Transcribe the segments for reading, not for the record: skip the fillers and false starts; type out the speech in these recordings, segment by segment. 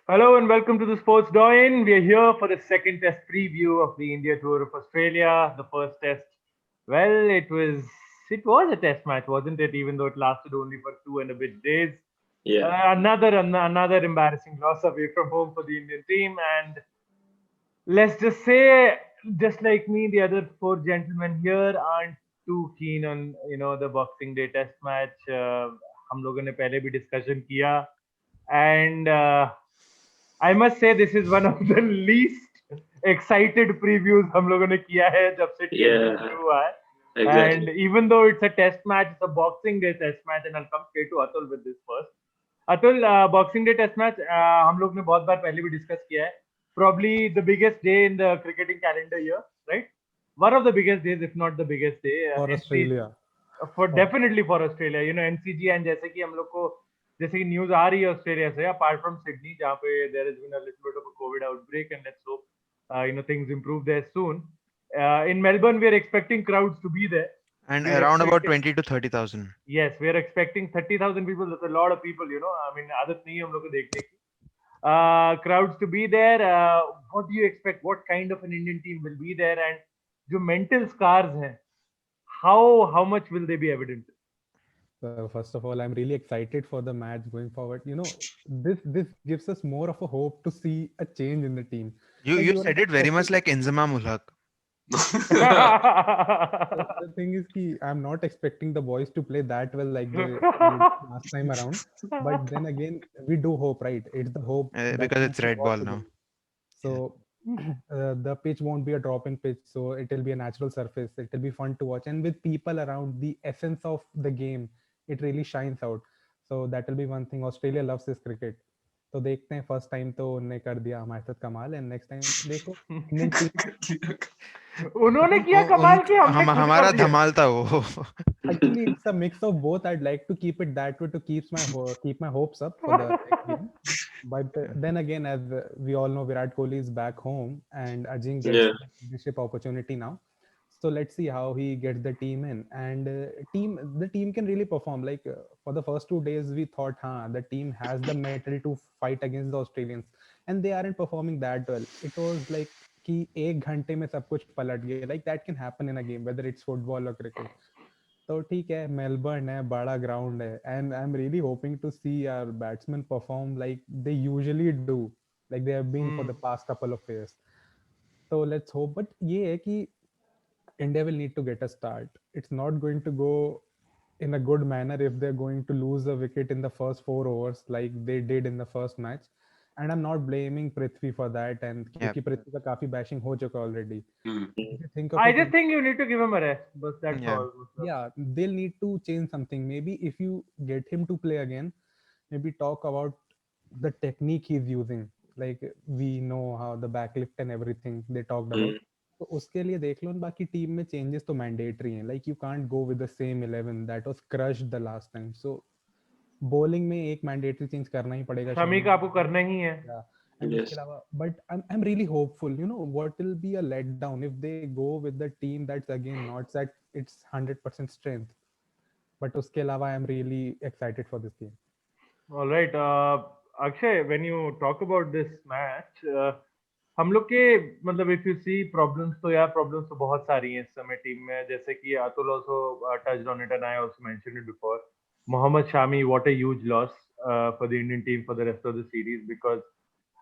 Hello and welcome to the Sports Doyen. We are here for the second test preview of the India tour of Australia. The first test, well, it was a test match, wasn't it? Even though it lasted only for 2 and a bit days. Yeah, Another embarrassing loss away from home for the Indian team, and let's just say, just like me, the other four gentlemen here aren't too keen on the Boxing Day Test match. हम लोगों ने पहले भी discussion किया, and I must say this is one of the least excited previews हम लोगों ने किया है जब से T20 yeah, शुरू हुआ है. And exactly. even though it's a test match, it's a Boxing Day Test match, and I'll come straight to Atul with this first. Atul, boxing day test match हम लोग ने बहुत बार पहले भी डिस्कस किया है. Probably the biggest day in the cricketing calendar year, right? One of the biggest days, if not the biggest day. For Australia. For For- definitely for Australia, NCG, and जैसे कि हम लोग को जैसे कि न्यूज आ रही है ऑस्ट्रेलिया से, अपार्ट फ्रॉम सिडनी जहाँ पे there has been a little bit of a covid outbreak, and let's hope things improve there soon. In Melbourne, we are expecting crowds to be there. And We are around about expecting- 20 to 30,000. Yes, we are expecting 30,000 people. That's a lot of people, I mean, आदत नहीं है हम लोग को देखने की. Crowds to be there. What do you expect? What kind of an Indian team will be there? And जो mental scars हैं, how much will they be evident? So first of all, I'm really excited for the match going forward. This gives us more of a hope to see a change in the team. You Like, you you are said not it very much expecting- like Inzamam ul Haq. The thing is, I'm not expecting the boys to play that well like they did last time around. But then again, we do hope, right? It's the hope that Because it's makes it red ball possible. now. So the pitch won't be a dropping pitch, so it will be a natural surface. It will be fun to watch, and with people around, the essence of the game, it really shines out. So that will be one thing. Australia loves this cricket. तो देखते हैं first time तो उन्होंने कर दिया हमारे साथ कमाल एंड नेक्स्ट टाइम देखो इंडियन टीम उन्होंने किया कमाल कि हमने खुद हमारा कर दिया. धमाल था वो. actually it's a mix of both. I'd like to keep it that way to keep my hopes up for the next game, but then again, as we all know, Virat Kohli is back home and Ajin gets Yeah. the leadership opportunity now. So let's see how he gets the team in, and the team can really perform. Like for the first 2 days we thought the team has the metal to fight against the Australians, and they aren't performing that well. It was like कि एक घंटे में सब कुछ पलट गया. Like that can happen in a game, whether it's football or cricket. तो ठीक है, मेलबर्न है, बड़ा ग्राउंड है, and I am really hoping to see our batsman perform like they usually do, like they have been for the past couple of years. तो let's hope. But ये है कि India will need to get a start. It's not going to go in a good manner if they're going to lose a wicket in the first 4 overs like they did in the first match. And I'm not blaming Prithvi for that. And क्योंकि Prithvi का काफी bashing हो चुका already. If you think of I it, just think you need to give him a rest, but that's Yeah. all. yeah, they'll need to change something. Maybe if you get him to play again, maybe talk about the technique he's using. Like we know how the backlift and everything they talked about. तो उसके लिए देख लो. बाकी team में changes तो mandatory हैं. Like you can't go with the same 11 that was crushed the last time. So bowling में एक मैंडेटरी चेंज करना ही पड़ेगा. शमी का आपको करना ही है. And Yes. उसके अलावा, but I'm really hopeful. What will be a letdown if they go with the team that's again not at its 100% strength. But उसके अलावा I'm really excited for this game. All right, Akshay, when you talk about this match, हम लोग के मतलब if you see problems, तो यार problems तो बहुत सारी हैं इस समय टीम में. जैसे कि Atul also touched on it and I also mentioned it before. Mohammad Shami, what a huge loss for the Indian team for the rest of the series, because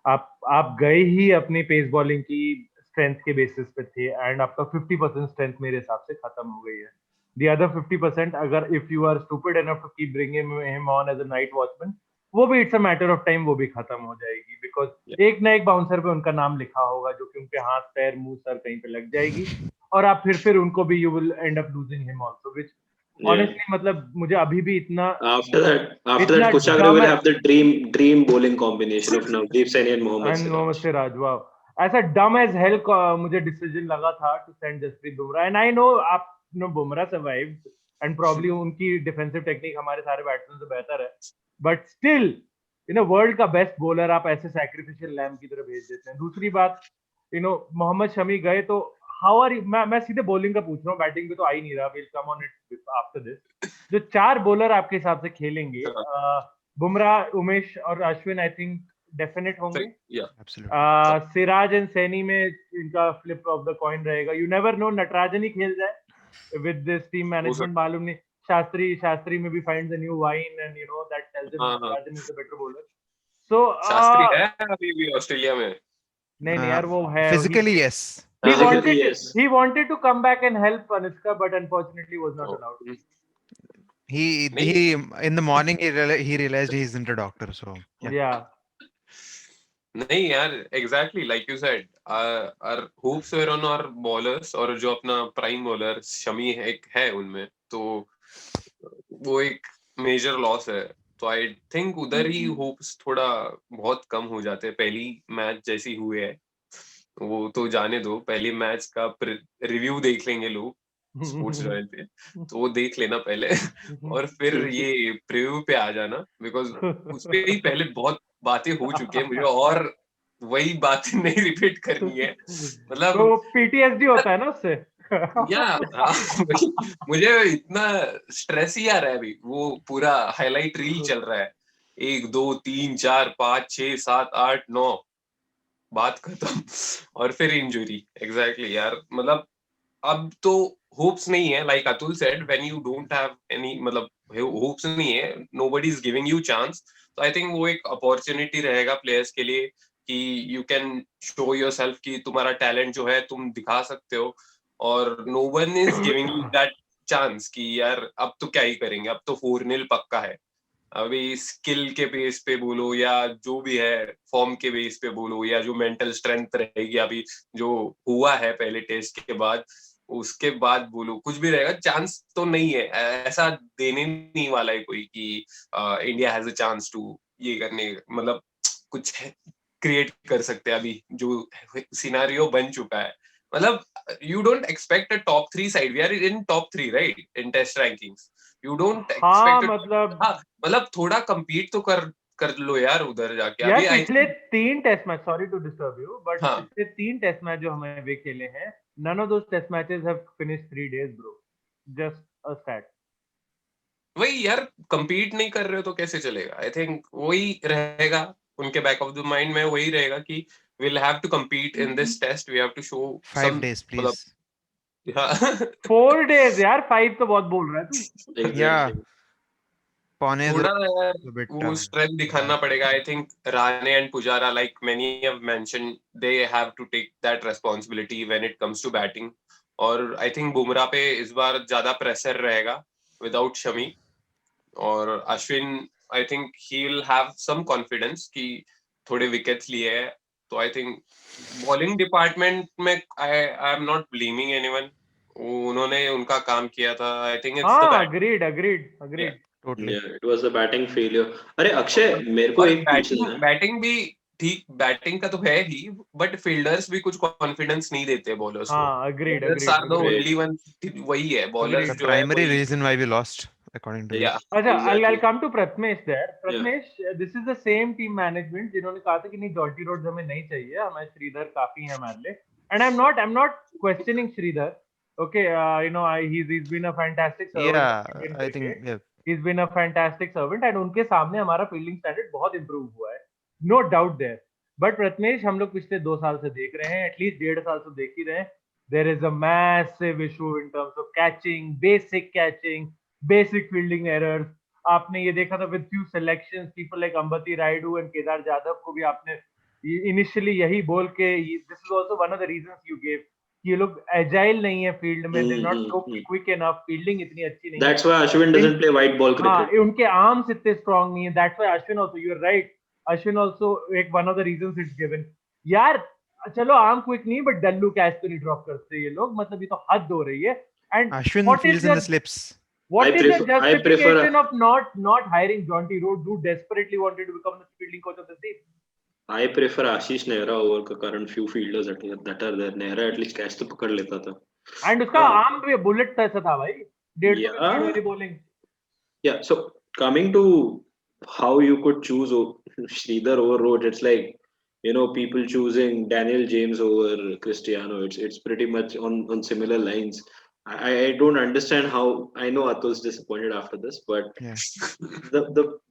आप गए ही अपनी पेस बॉलिंग की स्ट्रेंथ के basis पे थे, and आपका 50% strength मेरे हिसाब से खत्म हो गई है. The other 50%, अगर if you are stupid enough to keep bringing him on as a night watchman, वो भी it's a matter of time, वो भी खत्म हो जाएगी, because एक ना एक बाउंसर पे उनका नाम लिखा होगा जो कि उनके हाथ पैर मुंह सर कहीं पे लग जाएगी, और आप फिर उनको भी you will end up losing him also, which honestly मतलब मुझे अभी भी इतना After that, इतना Kushagra dumb will है. have the dream bowling combination of Navdeep Saini and Mohammad And Siraj. Mohammad Siraj, wow. ऐसा dumb as hell का मुझे डिसीजन लगा था to send Jasprit Bumrah, and I know आप बुमराह survived and probably उनकी defensive technique हमारे सारे बैट्समैन से बेहतर है, but still वर्ल्ड का बेस्ट बॉलर आप ऐसे सैक्रिफिशियल लैम्ब की तरह भेज देते हैं. दूसरी बात, मोहम्मद शमी गए तो हाउ आर मैं सीधे बॉलिंग का पूछ रहा हूँ, बैटिंग पे तो आ ही नहीं रहा. Will come on it after this. जो 4 बॉलर आपके हिसाब से खेलेंगे, बुमराह, उमेश और अश्विन, आई थिंक डेफिनेट होंगे. Yeah. Absolutely. Siraj and Saini में इनका फ्लिप ऑफ द कॉइन रहेगा. यू नेवर नो, नटराजन ही खेल जाए विद दिस टीम मैनेजमेंट. मालूम नहीं, शास्त्री में भी finds a new vine and you know that tells him Natarajan is the better bowler. So Shastri है अभी भी ऑस्ट्रेलिया में. नहीं यार, वो है Physically, yes. he wanted to come back and help Anushka, but unfortunately was not allowed. He in the morning he realized he isn't a doctor, so Yeah. नहीं यार, exactly like you said, our hopes were on our bowlers, और जो अपना prime bowler Shami है उनमें, तो वो एक major loss है. तो I think उधर ही hopes थोड़ा बहुत कम हो जाते हैं. पहली मैच जैसी हुए है वो तो जाने दो. पहली मैच का रिव्यू देख लेंगे लोग स्पोर्ट्स जॉइंट पे, तो वो देख लेना पहले और फिर ये प्रीव्यू पे आ जाना, बिकॉज उसपे ही पहले बहुत बातें हो चुकी है. मुझे और वही बातें नहीं रिपीट करनी है. मतलब तो पीटीएसडी होता है ना उससे. मुझे इतना स्ट्रेस ही आ रहा है अभी. वो पूरा हाईलाइट रील चल रहा है, 1 2 3 4 5 6 7 8 9, बात खत्म और फिर इंजरी. एग्जैक्टली यार, मतलब अब तो होप्स नहीं है. Like Atul said, when you don't have any, मतलब होप्स नहीं है, nobody is giving you chance. तो आई थिंक वो एक अपॉर्चुनिटी रहेगा प्लेयर्स के लिए कि यू कैन शो योरसेल्फ कि तुम्हारा टैलेंट जो है तुम दिखा सकते हो, और no one is giving you that chance कि यार अब तो क्या ही करेंगे, अब तो 4-0 पक्का है. अभी स्किल के बेस पे बोलो या जो भी है, फॉर्म के बेस पे बोलो, या जो मेंटल स्ट्रेंथ रहेगी अभी जो हुआ है पहले टेस्ट के बाद, उसके बाद बोलो, कुछ भी रहेगा, चांस तो नहीं है. ऐसा देने नहीं वाला है कोई कि India has a chance to ये करने, मतलब कुछ क्रिएट कर सकते हैं अभी जो सिनेरियो बन चुका है. मतलब you don't expect a top 3 side. We are in top 3 right in test rankings. You don't expect, मतलब थोड़ा compete तो कर लो यार उधर जाके. यार पिछले 3 test match, sorry to disturb you, but पिछले 3 टेस्ट मैच जो हमें वे खेले हैं, none of those test matches have finished 3 days, bro. Just a stat. वही यार, compete नहीं कर रहे हो तो कैसे चलेगा. आई थिंक वही रहेगा उनके बैक ऑफ द माइंड में, वही रहेगा कि we'll have to compete in this test. We have to show 5 days, please. 4 days यार, 5 तो बहुत बोल रहा है तू. Yeah. थोड़ा वो स्ट्रेंथ दिखाना पड़ेगा. I think Rahane and Pujara, like many have mentioned, they have to take that responsibility when it comes to batting. और आई थिंक बुमराह पे इस बार ज्यादा प्रेशर रहेगा विदाउट शमी. और Ashwin, I think he will have some confidence कि थोड़े विकेट्स लिए है. तो आई थिंक बॉलिंग डिपार्टमेंट में I am not blaming anyone. उन्होंने उनका काम किया था. I think it's the agreed. Totally. Yeah, it was a batting failure. अरे अक्षय, मेरे को एक पूछना है. बैटिंग भी ठीक, बैटिंग का तो है ही, बट फील्डर्स भी कुछ कॉन्फिडेंस नहीं देते बॉलर्स को. Agreed. Are the only one. वही है बॉलर्स जो है. Primary reason why we lost, according to me. अच्छा, I'll come to Prathamesh there. Prathamesh, this is the same team management जिन्होंने कहा था कि नहीं, जॉन्टी रोड्स हमें नहीं चाहिए, हमें श्रीधर काफी है हमारे लिए. And I'm not questioning Sridhar. Okay, you know, he's been a fantastic servant. Yeah, I think yeah. He's been a fantastic servant, and उनके सामने हमारा फील्डिंग स्टैंडर्ड बहुत इंप्रूव हुआ है, no doubt there. But Prathamesh, हम लोग पिछले 2 साल से देख रहे हैं, एटलीस्ट 1.5 साल से देख ही रहे हैं, there is a massive issue in terms of catching, basic fielding errors. आपने ये देखा था with few selections, people like Ambati Rayudu and Kedar Jadhav को भी आपने इनिशियली यही बोल के, this is also one of the reasons you gave, ये लोग एजाइल नहीं है फील्ड में, they not so quick enough, fielding इतनी अच्छी नहीं है. That's why Ashwin doesn't play white ball cricket. उनके आर्म्स इतने स्ट्रांग नहीं है. That's why Ashwin also, you're right, Ashwin also एक one of the reasons it's given. यार चलो आर्म क्विक नहीं, बट डल्लू कैच तो नहीं ड्रॉप करते ये लोग, मतलब ये तो हद हो रही है. And Ashwin feels in the slips. What is the justification of not hiring Jonty Rhodes, who desperately wanted to become the fielding coach of the team? I prefer Ashish Nehra over the current few fielders that are there. Nehra at least catch तो पकड़ लेता था. And उसका arm भी bullet जैसा था भाई, 150 वाली bowling. Yeah, so coming to how you could choose Sridhar over Rhodes, it's like, you know, people choosing Daniel James over Cristiano. It's pretty much on similar lines. I don't understand how. I know Atul's disappointed after this, but Yeah.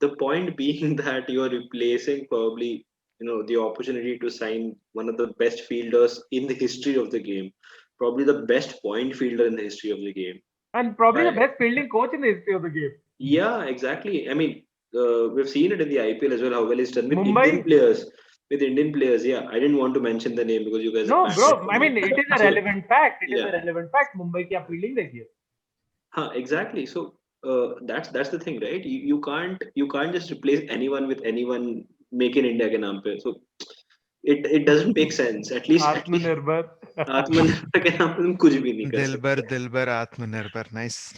the point being that you're replacing probably the opportunity to sign one of the best fielders in the history of the game, probably the best point fielder in the history of the game. And probably the I, best fielding coach in the history of the game. yeah, exactly. I mean, we've seen it in the IPL as well, how well he's done with Indian Mumbai. players. With Indian players, yeah. I didn't want to mention the name because you guys have No, banned it bro. from I me. mean, it is a So, relevant fact. It is yeah. a relevant fact. Mumbai की आप fielding देखिए. Exactly. So that's the thing, right? You can't just replace anyone with anyone. Make in India के नाम पे. So it doesn't make sense. At least आत्मनिर्भर. आत्मनिर्भर के नाम पे तुम कुछ भी नहीं कर सकते. Dilbar Atmanirbhar. Nice.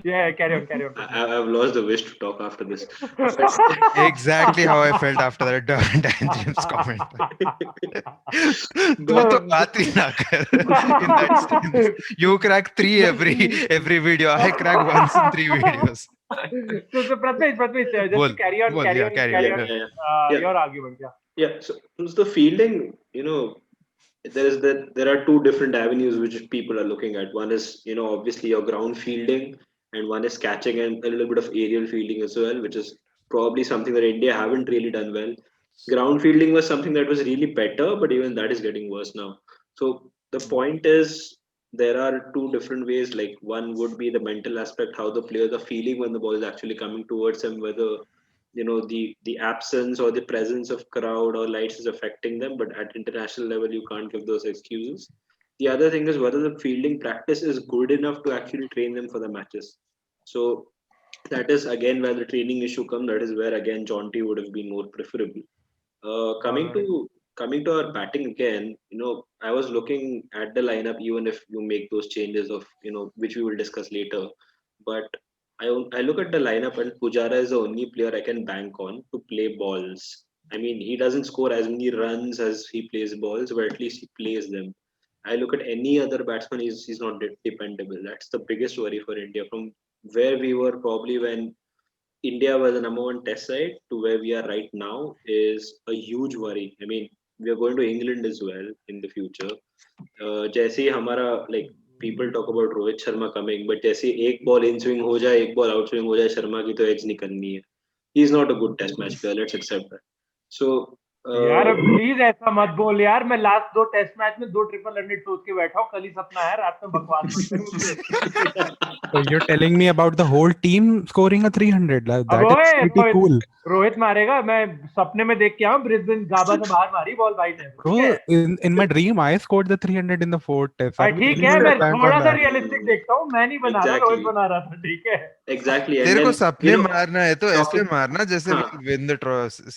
Yeah, carry on, carry on. I've lost the wish to talk after this. Exactly how I felt after that Dan James comment. तू तो बात ही ना कर. In that sense. You crack 3 every video. I crack once in 3 videos. So Pratmesh, just Bol, to carry on, bol, carry yeah, on, carry carry on, on. Yeah. Your argument, yeah. Yeah. So the fielding, there are two different avenues which people are looking at. One is, obviously your ground fielding, and one is catching and a little bit of aerial fielding as well, which is probably something that India haven't really done well. Ground fielding was something that was really better, but even that is getting worse now. So the point is, there are two different ways. Like, one would be the mental aspect, how the players are feeling when the ball is actually coming towards them, whether the absence or the presence of crowd or lights is affecting them. But at international level, you can't give those excuses. The other thing is whether the fielding practice is good enough to actually train them for the matches. So that is again where the training issue comes. That is where again John T would have been more preferable. Coming Alright. to our batting again, I was looking at the lineup, even if you make those changes of which we will discuss later. But I look at the lineup, and Pujara is the only player I can bank on to play balls. I mean, he doesn't score as many runs as he plays balls, but at least he plays them. I look at any other batsman, he's not dependable. That's the biggest worry for India. From where we were probably when India was the number one test side to where we are right now is a huge worry. I mean, we are going to England as well in the future. जैसे ही हमारा like people talk about Rohit Sharma coming, but जैसे एक ball in swing हो जाए, एक ball out swing हो जाए, शर्मा की तो edge निकलनी है. He's not a good test match player. Let's accept that. So यार प्लीज ऐसा मत बोल यार. मैं लास्ट 2 टेस्ट मैच में 2 ट्रिपल हंड्रेड सोच के बैठा हूँ. कल ही सपना है. रात में बकवास मत कर मुझसे. So you're telling me about the whole team scoring a 300? That is pretty cool. Rohit मारेगा. मैं सपने में देख के आया हूँ. ब्रिस्बेन गाबा से बाहर मारी बॉल भाई ने. Bro, in my dream, I scored the 300 in the 4th test. ठीक है. मैं थोड़ा सा रियलिस्टिक देखता हूँ. मैं नहीं बना रहा. रोहित बना रहा था. ठीक है. Exactly. तेरे को सपने मारना है तो ऐसे मारना जैसे win the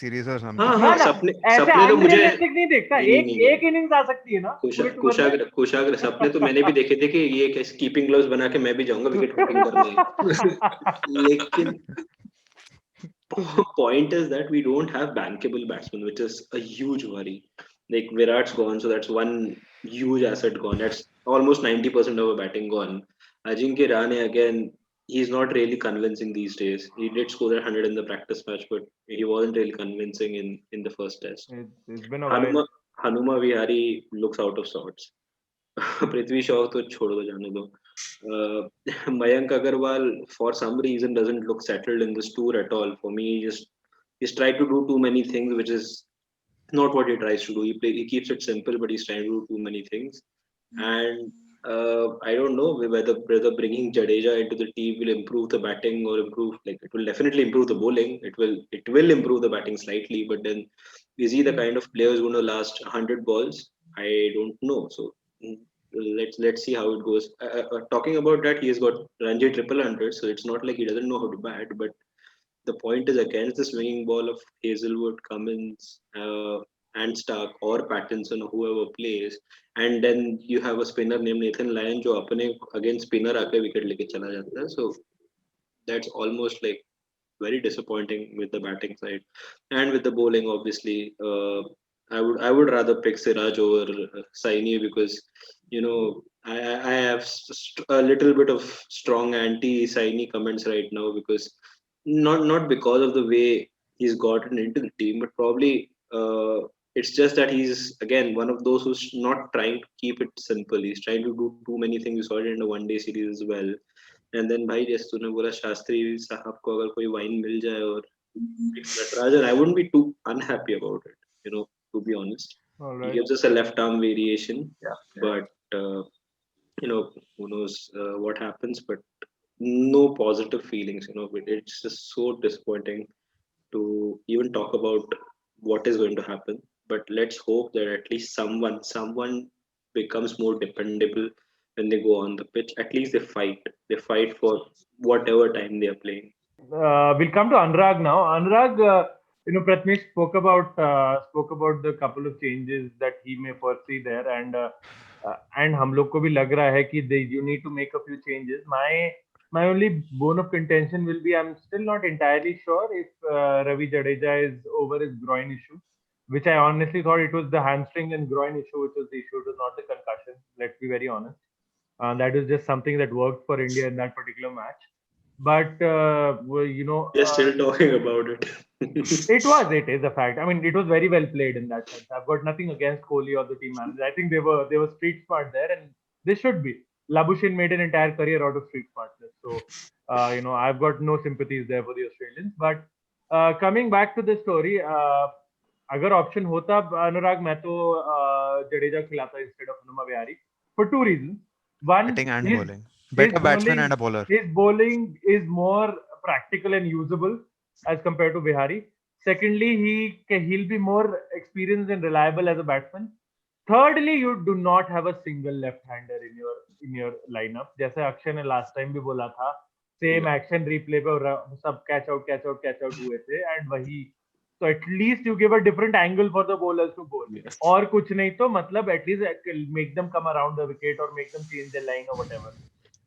series or something. हाँ, सपने तो मुझे रियलिस्टिक नहीं देखता. एक इनिंग्स आ सकती है ना. कुशाग्र सपने तो मैंने भी देखे थे कि ये कीपिंग ग्लव्स बना के मैं भी जाऊंगा विकेट कीपिंग करने. लेकिन point is that we don't have bankable batsmen, which is a huge worry. Like, Virat's gone, so that's one huge asset gone. That's almost 90% of our batting gone. Ajinkya Rahane again, he's not really convincing these days. He did score 100 in the practice match, but he wasn't really convincing in the first test. It's been a while. Hanuma Vihari looks out of sorts. Prithvi Shaw तो छोड़ दो, जाने दो. Mayank Agarwal for some reason doesn't look settled in this tour at all. For me, he's tried to do too many things, which is not what he tries to do. He keeps it simple, but he's trying to do too many things. And I don't know whether bringing Jadeja into the team will improve the batting or improve. Like, it will definitely improve the bowling. It will improve the batting slightly, but then is he the kind of player who's going to last 100 balls? I don't know. So let's see how it goes. Talking about that, he has got Ranji 100, so it's not like he doesn't know how to bat. But the point is, against the swinging ball of Hazelwood, Cummins, and Stark or Pattinson or whoever plays, and then you have a spinner named Nathan Lyon जो अपने against spinner आके wicket लेके चला जाता है. So that's almost like very disappointing with the batting side. And with the bowling, obviously, I would rather pick Siraj over Saini, because I have a little bit of strong anti Saini comments right now, because not because of the way he's gotten into the team, but probably it's just that he's again one of those who's not trying to keep it simple. He's trying to do too many things. We saw it in the one-day series as well. And then भाई जैसे तूने बोला शास्त्री साहब को अगर कोई wine मिल जाए और Natarajan, I wouldn't be too unhappy about it. To be honest, All he right. gives us a left arm variation, Yeah. but who knows what happens. But no positive feelings. It's just so disappointing to even talk about what is going to happen. But let's hope that at least someone becomes more dependable when they go on the pitch. At least they fight. They fight for whatever time they are playing. We'll come to Anurag now. Anurag, Pratmesh spoke about the couple of changes that he may foresee there, and हम लोग को भी लग रहा है कि you need to make a few changes. My only bone of contention will be I'm still not entirely sure if Ravi Jadeja is over his groin issue, which I honestly thought it was the hamstring and groin issue which was the issue. It was not the concussion. Let's be very honest. That was just something that worked for India in that particular match. But They're still talking about it. it is a fact. I mean, it was very well played in that sense. I've got nothing against Kohli or the team manager. I think they were street smart there, and they should be. Labuschagne made an entire career out of street smartness, so I've got no sympathies there for the Australians. But coming back to the story, अगर option होता अनुराग मैं तो जडेजा खिलाता instead of Hanuma Vihari for two reasons. One, Batting and his- bowling. Better his batsman bowling- and a bowler. His bowling is more practical and usable as compared to Vihari. Secondly, he'll be more experienced and reliable as a batsman. Thirdly, you do not have a single left-hander in your lineup. जैसे अक्षय ने last time भी बोला था, same action replay पे सब catch out हुए थे, and वही so at least you give a different angle for the bowlers to bowl. Yes. और कुछ नहीं तो मतलब at least make them come around the wicket or make them change their line or whatever.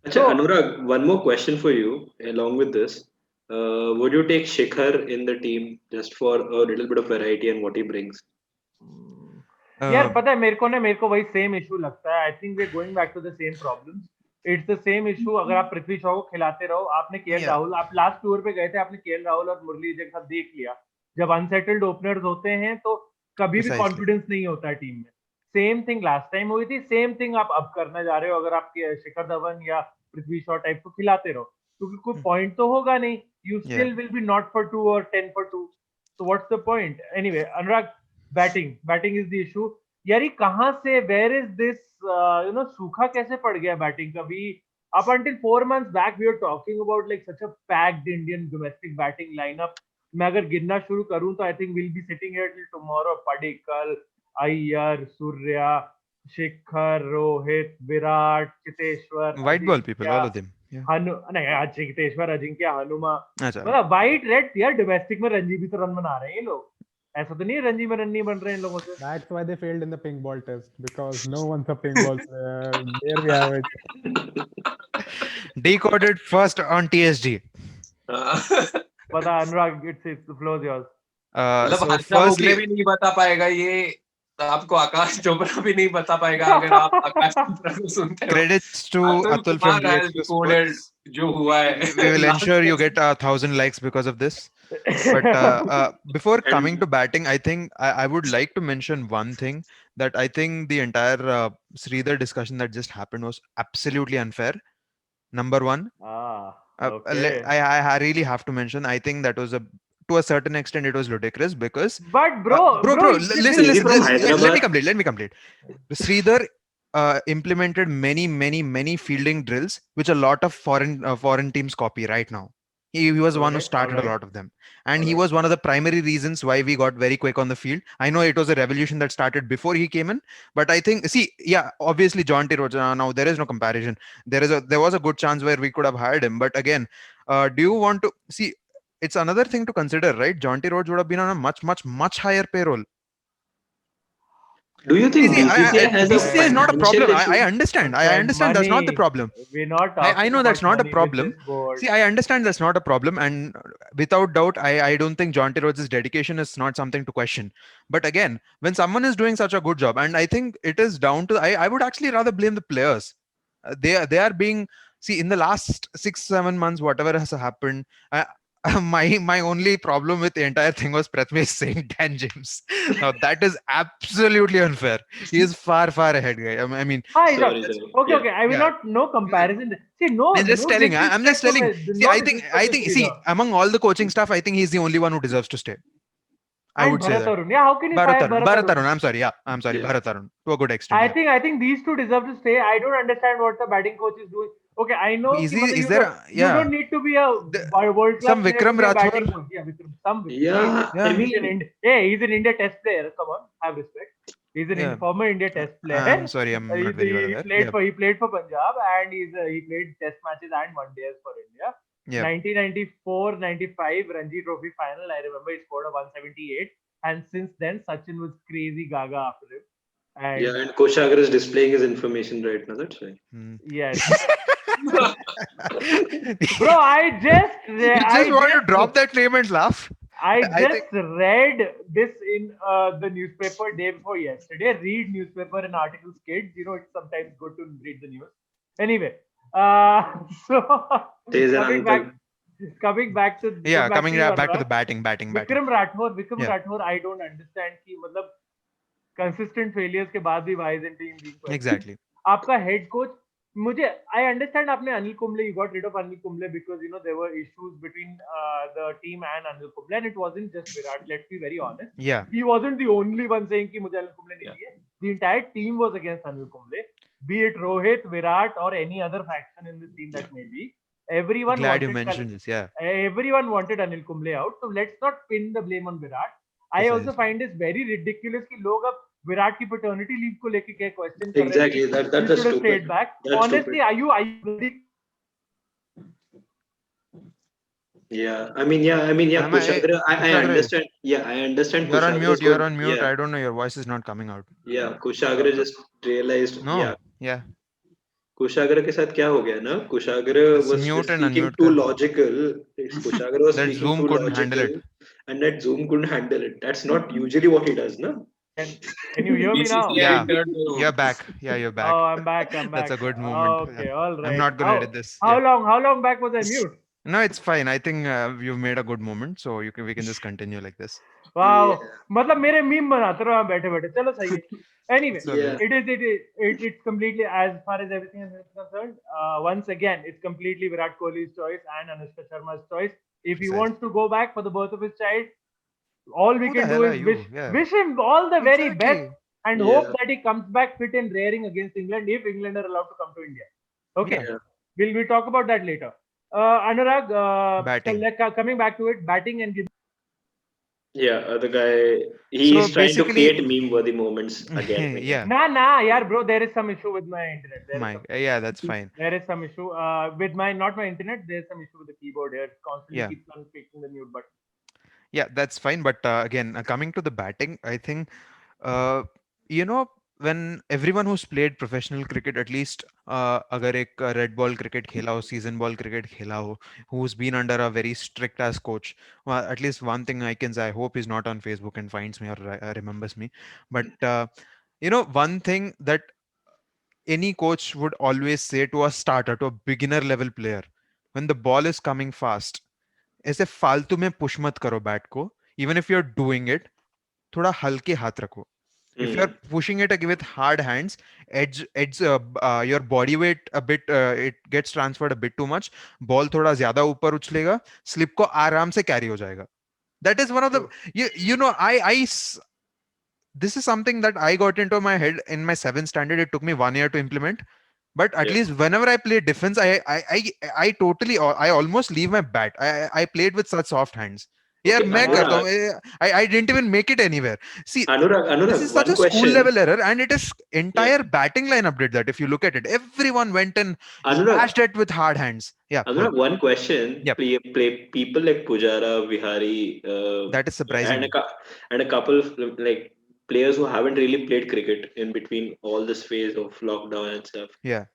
Achha, So- Anurag, one more question for you along with this. Would you take Shikhar in the team just for a little bit of variety and what he brings? यार पता है मेरे को वही same issue लगता है. I think we are going back to the same problems. It's the same issue. अगर आप पृथ्वी शॉ को खिलाते रहो, आपने केएल राहुल, आप लास्ट टूर पे गए थे, आपने केएल राहुल और मुरली के साथ देख लिया, जब अनसेटल्ड ओपनर्स होते हैं तो कभी भी Precisely. कॉन्फिडेंस नहीं होता है टीम में. सेम थिंग लास्ट टाइम हुई थी, सेम थिंग आप अब करने जा रहे हो अगर आप शिखर धवन या पृथ्वी शॉ टाइप को खिलाते रहो, क्योंकि कोई पॉइंट तो होगा नहीं. You still will be not for 2 और 10 for 2. So what's the point? Anyway, Anurag, batting is the issue. यार ये कहाँ से, where is this, सूखा कैसे पड़ गया बैटिंग का भी? Up until 4 months back, we were talking about like such a packed Indian domestic batting lineup. मैं अगर गिनना शुरू करूँ तो I think we'll be sitting here till tomorrow. Padikkal, Iyer, Surya, Shikhar, Rohit, Virat, Chiteshwar, White ball people, Ajinkya, all of them. Yeah. नहीं चेतेश्वर, अजिंक्य, हनुमा, अच्छा. मतलब white red यार. डोमेस्टिक में रणजी भी तो रन बना रहे हैं ये लोग. ऐसा तो नहीं है रणजी में रन नहीं बन रहे हैं इन लोगों से. That's why they failed in the pink ball test, because no one's a pink ball player. There we have it. Decoded first on TSG. बता अनुराग, it's the floor is yours. मतलब So हर्षा भोगले firstly, भी नहीं बता पाएगा ये, आपको आकाश चोपड़ा भी नहीं बता पाएगा अगर आप आकाश चोपड़ा को सुनते हो. credits to Atul from Kumar has DX decoded Sports. जो हुआ है. We will ensure you get 1,000 likes because of this. But before coming to batting, I think I would like to mention one thing, that I think the entire Sridhar discussion that just happened was absolutely unfair. Number one, Okay. I really have to mention, I think that was to a certain extent it was ludicrous, because But bro, listen, Is he from Hyderabad? let me complete. Sridhar implemented many fielding drills which a lot of foreign teams copy right now. He was one who Alright, started alright. a lot of them, and he Alright. was one of the primary reasons why we got very quick on the field. I know it was a revolution that started before he came in, but I think, obviously Jonty Rhodes, now there is no comparison. There was a good chance where we could have hired him, but again, do you want to see? It's another thing to consider, right? Jonty Rhodes would have been on a much higher payroll. Do you think See, BCCI has a BCCI is not a financial problem. issue? I understand. I understand that's not the Money. problem. We're not I talking know that's about not a money with problem. this board. See, I understand that's not a problem, and without doubt, I don't think Jonty Rhodes' dedication is not something to question. But again, when someone is doing such a good job, and I think it is down to, I would actually rather blame the players. They are being, see, in the last 6-7 months, whatever has happened, my only problem with the entire thing was Prathamesh saying Dan James. Now that is absolutely unfair. He is far ahead, guy. I mean, He's not. Sorry. Okay, Yeah. I will Yeah. not. No comparison. See, no. I'm just no telling. I'm just telling. disrespect See, no I disrespect to think. See, Sridhar. among all the coaching staff, I think he's the only one who deserves to stay. I And would say Bharat that. Arun. Yeah, how can you fire Bharat Bharat Arun? Arun. I'm sorry. Yeah, I'm sorry. Yeah. Bharat Arun to a good extent. Yeah. I think these two deserve to stay. I don't understand what the batting coach is doing. Okay, I know. Is कि he? मतलब Is you there? don't, you Yeah. don't need to be a world class Some player Vikram to be a batting Rathore. coach. Yeah, Vikram. Some Vikram. Yeah, Yeah. He's an he's an India Test player. Come on, have respect. He's an Yeah. former India Test player. I'm sorry. I'm not very well aware. Yeah. He played for Punjab and he played Test matches and one days for India. Yeah. 1994-95 Ranji Trophy final. I remember he scored a 178, and since then Sachin was crazy gaga after him. And Yeah, and Kushagra is displaying his information right now. That's right. Hmm. yes, bro, I just You just want to drop that name and laugh. I I just read this in the newspaper day before yesterday. Read newspaper and articles, kids. You know, it's sometimes good to read the news. Anyway, so Says an coming uncle. back to Yeah, coming you, back to the Anurag. batting. Vikram Rathore, Yeah. Rathore, I don't understand कि मतलब consistent failures के बाद भी why isn't he being questioned? Exactly. आपका head coach मुझे I understand आपने Anil Kumble, you got rid of Anil Kumble because you know there were issues between the team and Anil Kumble, and it wasn't just Virat. Let's be very honest. Yeah. He wasn't the only one saying कि मुझे Anil Kumble नहीं Yeah. चाहिए. The entire team was against Anil Kumble, be it Rohit, Virat, or any other faction in the team that may be. Everyone Glad you wanted mentioned this. Yeah. everyone wanted Anil Kumble out. So let's not pin the blame on Virat. I also Precisely. find this very ridiculous कि लोग अब विराट की paternity leave को लेके क्या question कर रहे हैं Exactly. कि That's you a should have stayed stupid. back. That's Honestly, stupid. are you ready? Yeah, I mean, Kushagra. I Kushagra, understand. Yeah, I understand. You're on Kushagra's mute. You're good. on mute. Yeah, I don't know. Your voice is not coming out. yeah. Kushagra just realized. No. Yeah, Yeah. Kushagra के साथ क्या हो गया ना? Kushagra Just was mute and speaking unmute too kar. logical. Kushagra was That speaking Zoom too couldn't handle logical, and that Zoom couldn't handle it. That's not usually what he does, no? Can you hear me now? BCCI Yeah. turned to- You're back. Yeah, you're back. Oh, I'm back. That's a good moment. Okay, Yeah. all right. I'm not going to edit this. How Yeah. long back was I mute? No, it's fine. I think you've made a good moment, so we can just continue like this. Wow. Yeah. मतलब मेरे meme बनाते रहो बैठे बैठे चलो सही है. Anyway, So, Yeah. it's completely, as far as everything is concerned, once again it's completely Virat Kohli's choice and Anushka Sharma's choice. If he Precisely. wants to go back for the birth of his child, all we Who the can hell do are is you? wish Yeah. wish him all the very Exactly. best and Yeah. hope that he comes back fit and raring against England if England are allowed to come to India. Okay, Yeah. we'll talk about that later. Anurag, Batting. coming back to it, batting and Yeah, the guy. He's trying to basically- create meme-worthy moments again. Yeah. Nah, yeah, bro. There is some issue with my internet. Yeah, that's fine. There is some issue with not my internet. There's some issue with the keyboard here. It constantly Yeah. keeps on clicking the mute button. Yeah, that's fine. But again, coming to the batting, I think, you know, when everyone who's played professional cricket, at least अगर एक red ball cricket खेला हो, season ball cricket खेला हो, who's been under a very strict as coach, well, at least one thing I can say, I hope he's not on Facebook and finds me or remembers me. But you know, one thing that any coach would always say to a starter, to a beginner level player, when the ball is coming fast, ऐसे फालतू में push मत करो bat को, even if you're doing it, थोड़ा हल्के हाथ रखो. If you're pushing it with hard hands, your body weight a bit, it gets transferred a bit too much. Ball थोड़ा ज़्यादा ऊपर उछलेगा, slip को आराम से carry हो जाएगा. That is one of the, you know, this is something that I got into my head in my 7th standard. It took me 1 year to implement. But at Yeah. least whenever I play defense, I totally, I almost leave my bat. I played with such soft hands. Yeah, Okay, मैं करता हूँ. Anurag. I didn't even make it anywhere. See, Anurag, this is such one a school question. level error, and it is entire batting lineup did that. If you look at it, everyone went and Anurag, smashed it with hard hands. Yeah, Anurag, one question. Yep. Play people like Pujara, Vihari, that is surprising. and a couple of like players who haven't really played cricket in between all this phase of lockdown and stuff. Yeah.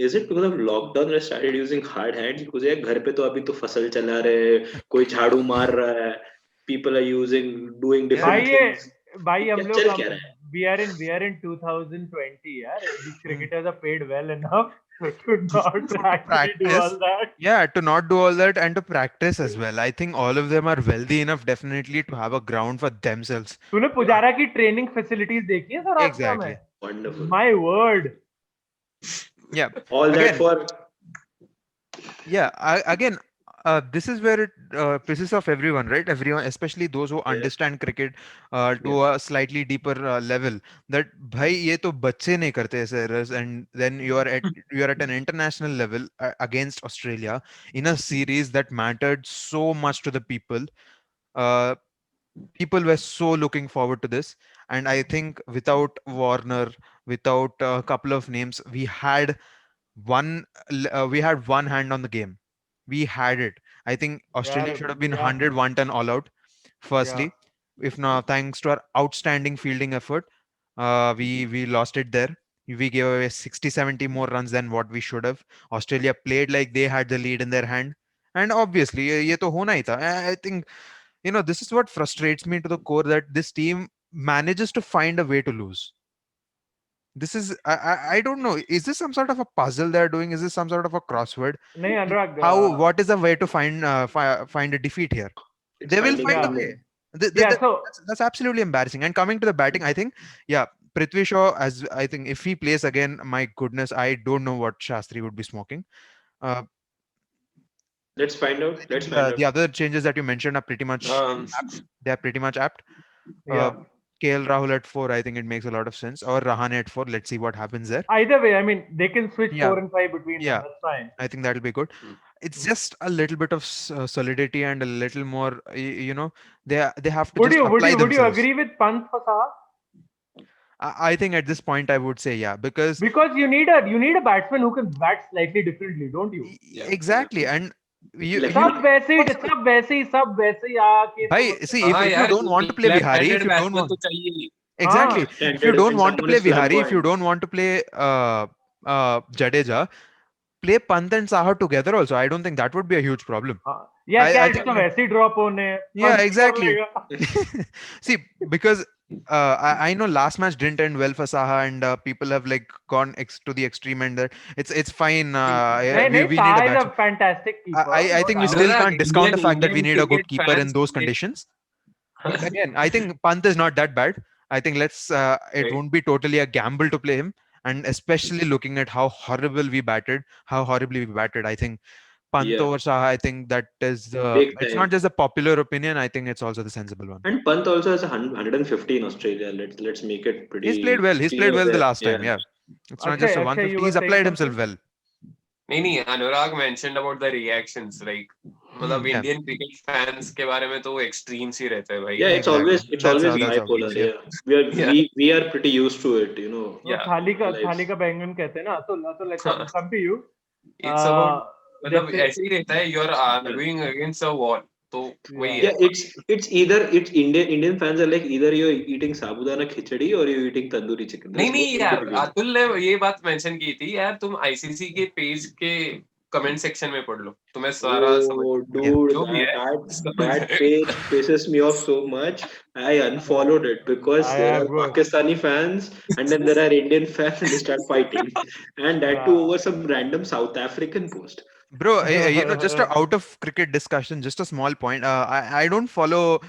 Is it because of lockdown they started using hard hands? Because यार घर पे तो अभी तो फसल चला रहे, कोई झाड़ू मार रहा है, people are doing different things. भाई हम क्या चल क्या लोग रहा है? we are in 2020. Yeah, the cricketers are paid well enough to not actually do all practice. that. Yeah, to not do all that and to practice as well. I think all of them are wealthy enough definitely to have a ground for themselves. तूने पुजारा की training facilities देखी है सौराष्ट्र में? Exactly. Wonderful. My word. Yeah. All that Again, for yeah. Again, this is where it pisses off everyone, right? Everyone, especially those who understand cricket to a slightly deeper level. That bhai ye to bacche nahi karte aise errors, and then you are at an international level against Australia in a series that mattered so much to the people. Uh, People were so looking forward to this, and I think without Warner, without a couple of names, we had one hand on the game. We had it. I think Australia should have been Yeah. 100 110 all out. Firstly, Yeah. if not thanks to our outstanding fielding effort, we lost it there. We gave away 60-70 more runs than what we should have. Australia played like they had the lead in their hand, and obviously ये तो होना ही था. I think this is what frustrates me to the core, that this team manages to find a way to lose. This is I don't know, is this some sort of a puzzle they're doing? Is this some sort of a crossword? नहीं अनुराग. What is the way to find a defeat here? it's They will finding find a a way. So That's absolutely embarrassing. And coming to the batting, I think, yeah, Prithvi Shaw, as I think if he plays again, my goodness, I don't know what Shastri would be smoking. Uh, Let's find out. Let's find the out. other changes that you mentioned are pretty much apt. They are pretty much apt. yeah. KL Rahul at 4, I think it makes a lot of sense. Or Rahane at 4. Let's see what happens there. Either way, I mean, they can switch Yeah. 4 and 5 between Yeah. them. That's fine. I think that'll be good. It's just a little bit of solidity and a little more, they have to Would just you apply would you themselves. agree with Pant for Saha? I think at this point I would say yeah, because you need a batsman who can bat slightly differently, don't you? exactly, and सब वैसे ही आके भाई, see, if you don't want to play Vihari, if you don't want, तो चाहिए. exactly, if you don't want to play Vihari, if you flamboyant. don't want to play Jadeja, play Pant and Saha together also. I don't think that would be a huge problem. या I क्या think- तो वैसे ही drop होने हैं. Yeah, Pant कर exactly. लेगा. See, because I know last match didn't end well for Saha, and people have like gone to the extreme, and that it's fine. नहीं We नहीं, need a Saha is a batsman. fantastic keeper. I think we No still doubt. can't discount the fact that we Indian need a good cricket keeper in fans those play- conditions. But again, I think Pant is not that bad. I think it Right. won't be totally a gamble to play him, and especially looking at how horribly we batted. I think Pant Yeah. over Saha, I think that is Big it's time. not just a popular opinion. I think it's also the sensible one. And Pant also has 150 in Australia. Let's make it pretty. He's played well. He's clear played well the there. last time. Yeah. It's not Akshay, just a Akshay, 150. you were He's saying applied something? himself well. नहीं Anurag mentioned about the reactions, like मतलब yeah. Indian cricket fans के बारे में तो extremes ही रहते हैं भाई. Yeah, it's Exactly. always That's bipolar. obvious, Yeah, we are pretty used to it. तो Yeah. थाली Lives. का बैंगन कहते हैं ना, तो let's come to you. It's about मतलब जैसे- ऐसे ही रहता है, you're arguing against a wall. तो वही है. Yeah, it's Indian fans are like either you're eating sabudana khichdi or you're eating tandoori chicken. There's नहीं no यार, in-between. अतुल ने ये बात मेंशन की थी यार, तुम आईसीसी के पेज के कमेंट सेक्शन में पढ़ लो, तुम्हें सारा Oh, dude, जो भी है. that page pisses me off so much. I unfollowed it because I there have are worked. Pakistani fans and then there are Indian fans and they start fighting. And that too over some random South African post. Bro, just a out of cricket discussion, just a small point. I don't follow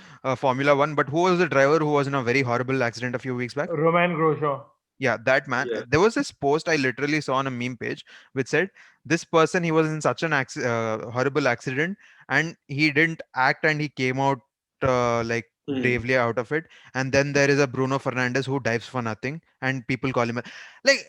Formula One, but who was the driver who was in a very horrible accident a few weeks back? Romain Grosjean. Yeah, that man. Yeah. There was this post I literally saw on a meme page which said this person, he was in such an horrible accident and he didn't act and he came out bravely out of it. And then there is a Bruno Fernandes who dives for nothing and people call him like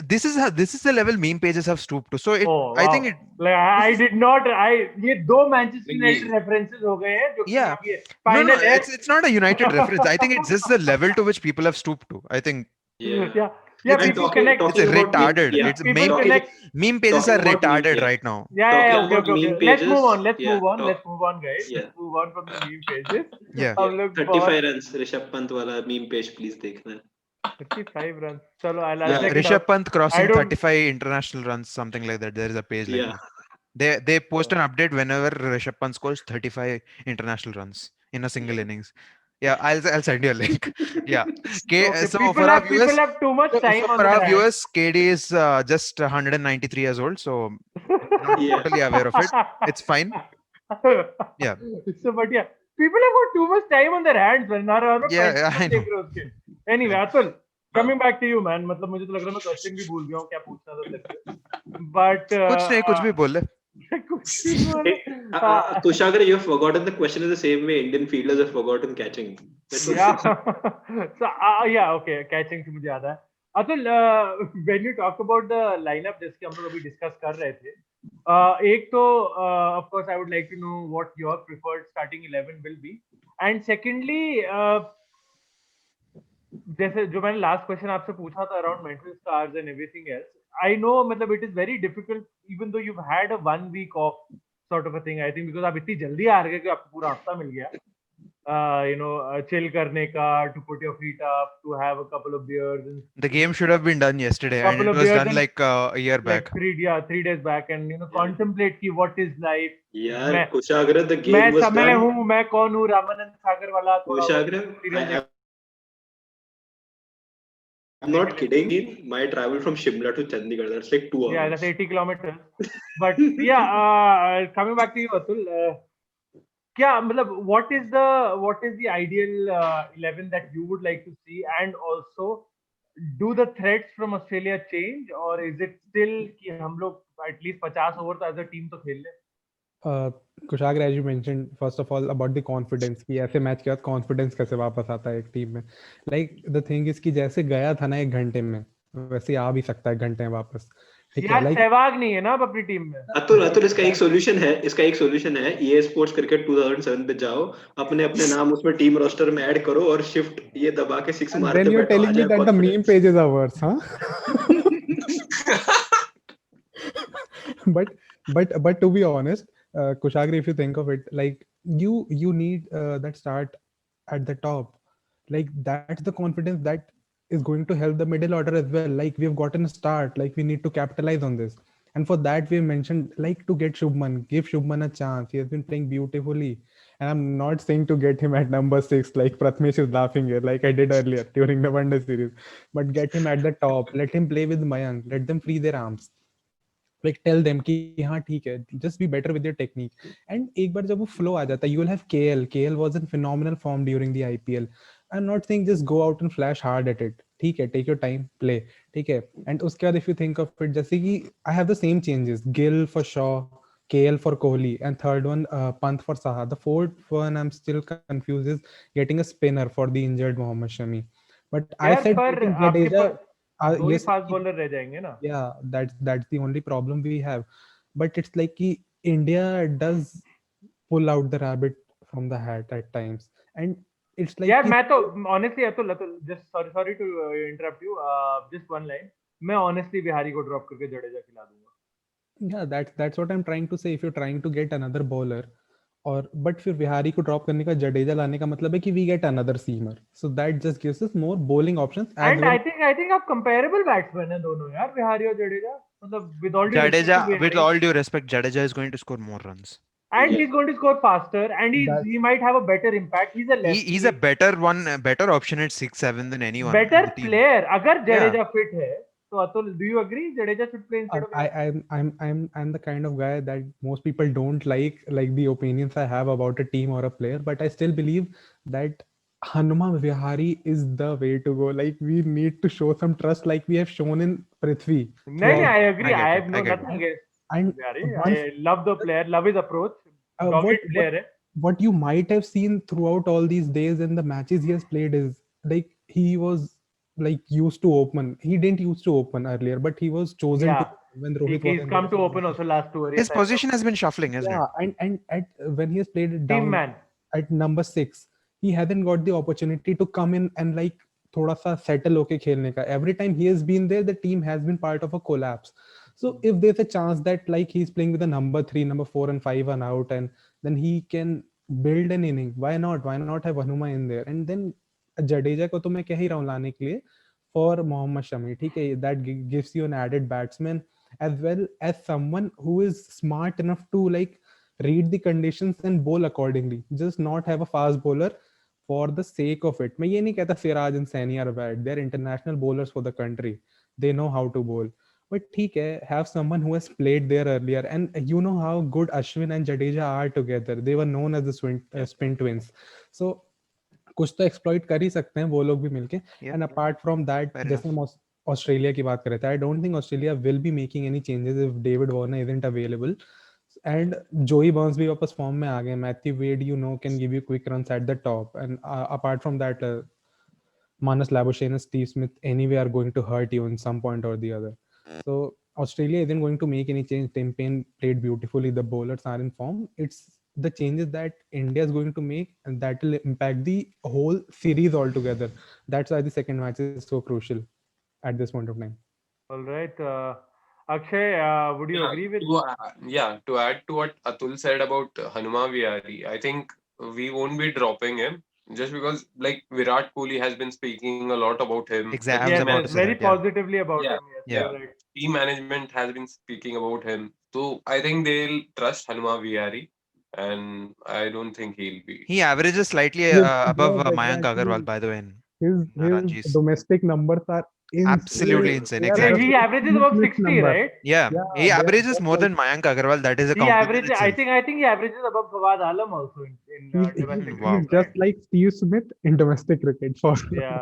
this is the level meme pages have stooped to. So I think it like I did not. ये दो Manchester United references हो गए हैं जो कि Yeah. ये no, final है. it's not a United reference. I think it's just the level to which people have stooped to. I think Yeah. Yeah, And people connect. it's talking about retarded. yeah, It's people meme connect. meme pages are talking about meme, retarded yeah. right now. Yeah, Talking okay. about meme Let's pages, move on. Let's yeah, move on. talk- Let's move on, guys. Yeah. Let's move on from the meme pages. Yeah. हम लोग 35 runs Rishabh Pant wala meme page please देखना. 35 runs. चलो, I'll Yeah, check it Rishabh out. Pant crossing I don't- 35 international runs, something like that. There is a page like Yeah. that. They post an update whenever Rishabh Pant scores 35 international runs in a single innings. Yeah, I'll send you a link. Yeah. Okay, So people for our have viewers, too much time on for their our hands. viewers, KD is just 193 years old, so not Yeah. totally aware of it. It's fine. Yeah. So, but yeah, people have got too much time on their hands, man. ना Yeah, questions I देख know. रहे हो उसके. Anyway, I- Atul, coming back to you, man. मतलब मुझे तो लग रहा है मैं question भी भूल गया हूँ क्या पूछना था तेरे से. But कुछ नहीं, कुछ भी बोल ले. कुछ भी बोले. Kushagra, you've forgotten the question in the same way Indian fielders have forgotten catching. That's what- Yeah. So yeah, okay. Catching से मुझे याद है. Atul, when you talk about the lineup जिसके हम लोग अभी discuss कर रहे थे, एक तो of course I would like to know what your preferred starting 11 will be, and secondly, जैसे जो मैंने लास्ट क्वेश्चन आपसे पूछा था around mental stars and everything else, I know मतलब it is very difficult even though you had a 1 week off sort of a thing, I think because आप इतनी जल्दी आ गए कि आपको पूरा हफ्ता मिल गया चिल करने का, to put your feet up, to have a couple of beers and The game should have been done yesterday, and couple it of was beers done and like a year like back. 3 days back and contemplate ki what is life. Yeah, मैं Kushagra, the मैं game was समय done. हूँ, मैं कौन हूँ, रामानंद सागर वाला थोड़ा Kushagra, serial I'm not kidding. My travel from Shimla to Chandigarh, that's like 2 hours. Yeah, that's 80 kilometers. But yeah, coming back to you, Atul, क्या मतलब what is the ideal 11 that you would like to see, and also do the threats from Australia change, or is it still कि हम लोग at least 50 over तो as a team तो खेल ले? Kushagra, as you mentioned, first of all about the confidence कि ऐसे match के बाद कॉन्फिडेंस कैसे वापस आता है एक टीम में. लाइक द थिंग इज कि जैसे गया था ना 1 घंटे में, वैसे आ भी सकता है 1 घंटे में वापस. ठीक है, यार लाइक सहवाग नहीं है ना अब अपनी टीम में. अतुल इसका एक सॉल्यूशन है EA Sports Cricket 2007 पे जाओ, अपने अपने नाम उसमें टीम रोस्टर में ऐड करो और शिफ्ट ये दबा के 6 and मारते then you're बैठो, आ telling me जाए that the meme confidence. pages are worse, huh? but to be honest, Kushagra, if you think of it, like you need that start at the top. Like that's the confidence that is going to help the middle order as well. Like we've gotten a start, like we need to capitalize on this. And for that, we mentioned like to get Shubman, give Shubman a chance. He has been playing beautifully. And I'm not saying to get him at number 6, like Pratmesh is laughing here, like I did earlier during the One Day series. But get him at the top. Let him play with Mayank. Let them free their arms. Like tell them कि हाँ ठीक है, just be better with your technique. And एक बार जब वो flow आ जाता है, you will have KL was in phenomenal form during the IPL. I'm not saying just go out and flash hard at it. ठीक है, take your time, play. ठीक है. And उसके बाद if you think of it, जैसे कि I have the same changes. Gill for Shaw, KL for Kohli, and third one Pant for Saha. The fourth one I'm still confused is getting a spinner for the injured Mohammad Shami. But I यार said पर getting आपके Jadeja. पास दो ही You're fast saying bowler रह जाएंगे ना. yeah, that's the only problem we have. But it's like कि India does pull out the rabbit from the hat at times, and it's like यार कि मैं तो honestly Atul just sorry to interrupt you, just one line, मैं honestly Bihari को drop करके जडेजा खिला दूंगा. yeah, that's what I'm trying to say. If you're trying to get another bowler, और बट फिर बिहारी को ड्रॉप करने का जडेजा लाने का मतलब है कि we get another seamer, so that just gives us more bowling options as and well. I think आप कंपेरेबल बैट्समैन हैं दोनों यार, बिहारी और जडेजा, मतलब with all due respect Jadeja, to with Bihari, all due respect, Jadeja is going to score more runs. and Yeah. he's going to score faster, and That- he might have a better impact. He's a lefty, He's a better option at 6-7 than anyone. better in the team. player. अगर Jadeja fit है तो Atul, do you agree Jadeja should play instead of I'm the kind of guy that most people don't like the opinions I have about a team or a player, but I still believe that Hanuma Vihari is the way to go. Like we need to show some trust, like we have shown in Prithvi. नहीं, I agree. I get I it, have no I get nothing against And Bihari. once, I love the player, love his approach. what, Dogged player है. what you might have seen throughout all these days in the matches he has played is like he was like used to open. He didn't used to open earlier, but he was chosen Yeah. to when Rohit was He's in come the to open also last tour. His position has been shuffling, hasn't yeah, it? and at when he has played it team down man. at number 6, he hasn't got the opportunity to come in and like थोड़ा सा settle होके खेलने का. Every time he has been there, the team has been part of a collapse. So if there's a chance that like he's playing with a number 3, number 4 and 5 and out, and then he can build an inning, why not? Why not have Hanuma in there? And then Jadeja को तो मैं कह ही रहा हूँ लाने के लिए for Mohammad Shami. ठीक है, that gives you an added batsman as well as someone who is smart enough to like read the conditions and bowl accordingly. Just not have a fast bowler for the sake of it. मैं ये नहीं कहता Siraj and Saini are bad. They're international bowlers for the country. They know how to bowl. But ठीक है, have someone who has played there earlier, and you know how good Ashwin and Jadeja are together. They were known as the spin twins. So कुछ तो exploit कर ही सकते हैं वो लोग भी मिलके. Yeah, and apart from that, fair जैसे हम ऑस्ट्रेलिया की बात कर रहे थे, I don't think Australia will be making any changes if David Warner isn't available. And Joe Burns भी वापस फॉर्म में आ गए. Matthew Wade you know can give you quick runs at the top. And apart from that, Manas Labuschagne and Steve Smith anyway are going to hurt you in some point or the other. So Australia isn't going to make any change. Tim Paine played beautifully. The bowlers are in form. It's the changes that India is going to make, and that will impact the whole series altogether. That's why the second match is so crucial at this point of time. All right. Akshay, would you agree with? To add to what Atul said about Hanuma Vihari, I think we won't be dropping him just because, like, Virat Kohli has been speaking a lot about him. Exactly. I was about to say very that, yeah. positively about him. Yes, Yeah. you're right. Team management has been speaking about him. So I think they'll trust Hanuma Vihari, and I don't think he'll be. He averages slightly above Mayank Agarwal, by the way. His Ranji's. domestic numbers are insane. Absolutely insane. They are Exactly. He averages about 60, number. right? Yeah, he Yeah, averages they're more than Mayank Agarwal. That is a He compliment averages. itself. I think he averages above Fawad Alam also in domestic. Wow. He's just like Steve Smith in domestic cricket. For Yeah.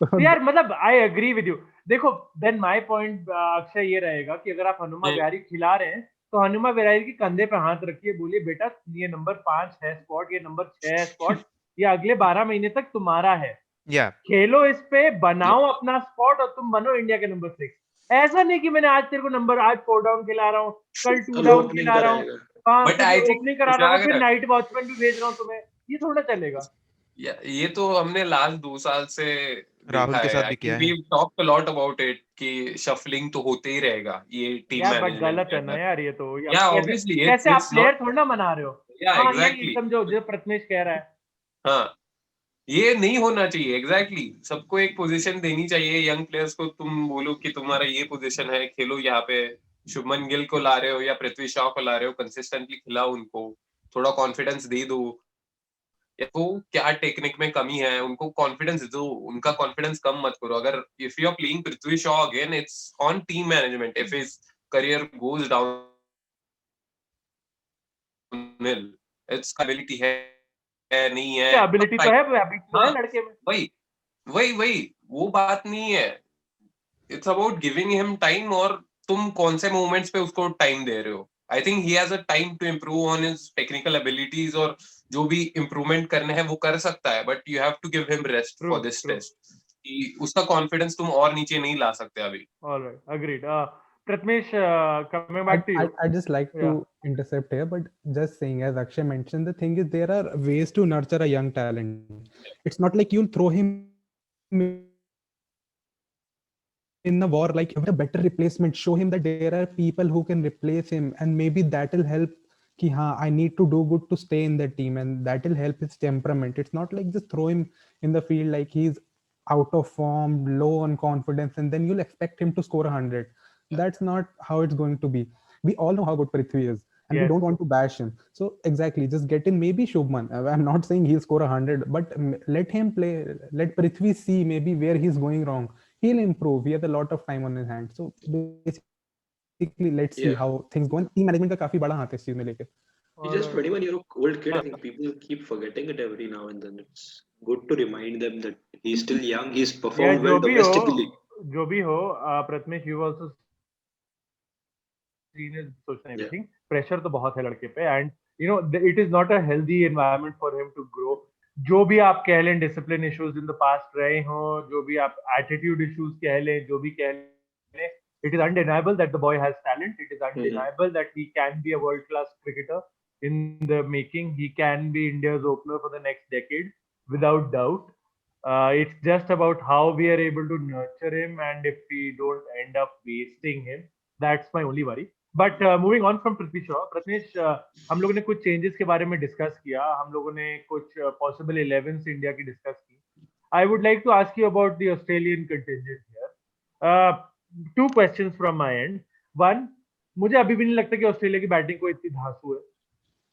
So यार मतलब I agree with you. देखो, then my point Akshay ये रहेगा कि अगर आप हनुमा विहारी खिला रहे हैं तो हनुमा विहारी के कंधे पे हाथ रखिए, बोलिए बेटा ये नंबर 5 है स्पॉट, ये नंबर 6 है स्पॉट, ये अगले 12 महीने तक तुम्हारा है. Yeah. खेलो इस पे, बनाओ अपना स्पॉट और तुम बनो इंडिया के नंबर 6. ऐसा नहीं कि मैंने आज तेरे को नंबर आज 4 डाउन खिला रहा हूँ, कल 2 डाउन खिला रहा हूँ, But I think ओपनिंग करा रहा हूँ, फिर नाइट वॉचमैन भी भेज रहा हूँ तुम्हें. ये थोड़ा चलेगा. ये तो हमने लास्ट 2 साल से राहुल के साथ भी किया है. We talked a lot about it कि शफलिंग तो होते ही रहेगा ये टीम यार बट मैनेजमेंट. गलत है ना यार ये तो. obviously कैसे आप प्लेयर थोड़ा ना बना रहे हो. Yeah, exactly. समझो जो प्रथमेश कह रहा है. हाँ, ये नहीं होना चाहिए. एग्जैक्टली सबको एक पोजीशन देनी चाहिए. यंग प्लेयर्स को तुम बोलो कि तुम्हारा ये पोजीशन है, खेलो यहाँ पे. शुभमन गिल को ला रहे हो या पृथ्वी शॉ को ला रहे हो, कंसिस्टेंटली खिलाओ उनको, थोड़ा कॉन्फिडेंस दे दो. तो क्या टेक्निक में कमी है उनको कॉन्फिडेंस दो, उनका कॉन्फिडेंस कम मत करो. अगर if you are playing Prithvi Shaw again, it's on team management. If his career goes down, it's ability है नहीं है, एबिलिटी तो है, लड़के में. वही वो बात नहीं है. It's about giving him time, और तुम कौन से मोमेंट्स पे उसको टाइम दे रहे हो. I think he has a time to improve on his technical abilities, और जो भी इम्प्रूवमेंट करने हैं वो कर सकता है. But you have to give him rest for this test. उसका कॉन्फिडेंस तुम और नीचे नहीं ला सकते अभी. Alright, agreed. Pratmesh, coming back to you. I'd just like to intercept here, but just saying, as Akshay mentioned, the thing is there are ways to nurture a young talent. It's not like you'll throw him in the war like a better replacement. Show him that there are people who can replace him, and maybe that will help. Ki, haan, I need to do good to stay in the team, and that will help his temperament. It's not like just throw him in the field like he's out of form, low on confidence, and then you'll expect him to score 100. That's not how it's going to be. We all know how good Prithvi is, and we don't want to bash him. So exactly, just get in maybe Shubman. I'm not saying he'll score 100, but let him play. Let Prithvi see maybe where he's going wrong. He'll improve. He has a lot of time on his hands. So basically, let's see how things go. Team management का काफी बड़ा हाथ है इस चीज में लेके. He's just 21-year-old kid. I think people keep forgetting it every now and then. It's good to remind them that he's still young. He's performed well domestically. जो भी हो, Pratmesh, you also seen his social everything. Pressure तो बहुत है लड़के पे, and you know it is not a healthy environment for him to grow. जो भी आप कह लें discipline issues in the past रहे हो, जो भी आप attitude issues कह लें, जो भी कह लें, it is undeniable that the boy has talent. It is undeniable that he can be a world-class cricketer in the making. He can be India's opener for the next decade, without doubt. It's just about how we are able to nurture him, and if we don't end up wasting him, that's my only worry. But moving on from Prithvi Shaw, Pratmesh, हम लोगों ने कुछ changes के बारे में discuss किया, हम लोगों ने कुछ possible 11s इंडिया की discuss की. I would like to ask you about the Australian contingent here. 2 questions from my end. One, मुझे अभी भी नहीं लगता कि ऑस्ट्रेलिया की बैटिंग को इतनी धांसू है.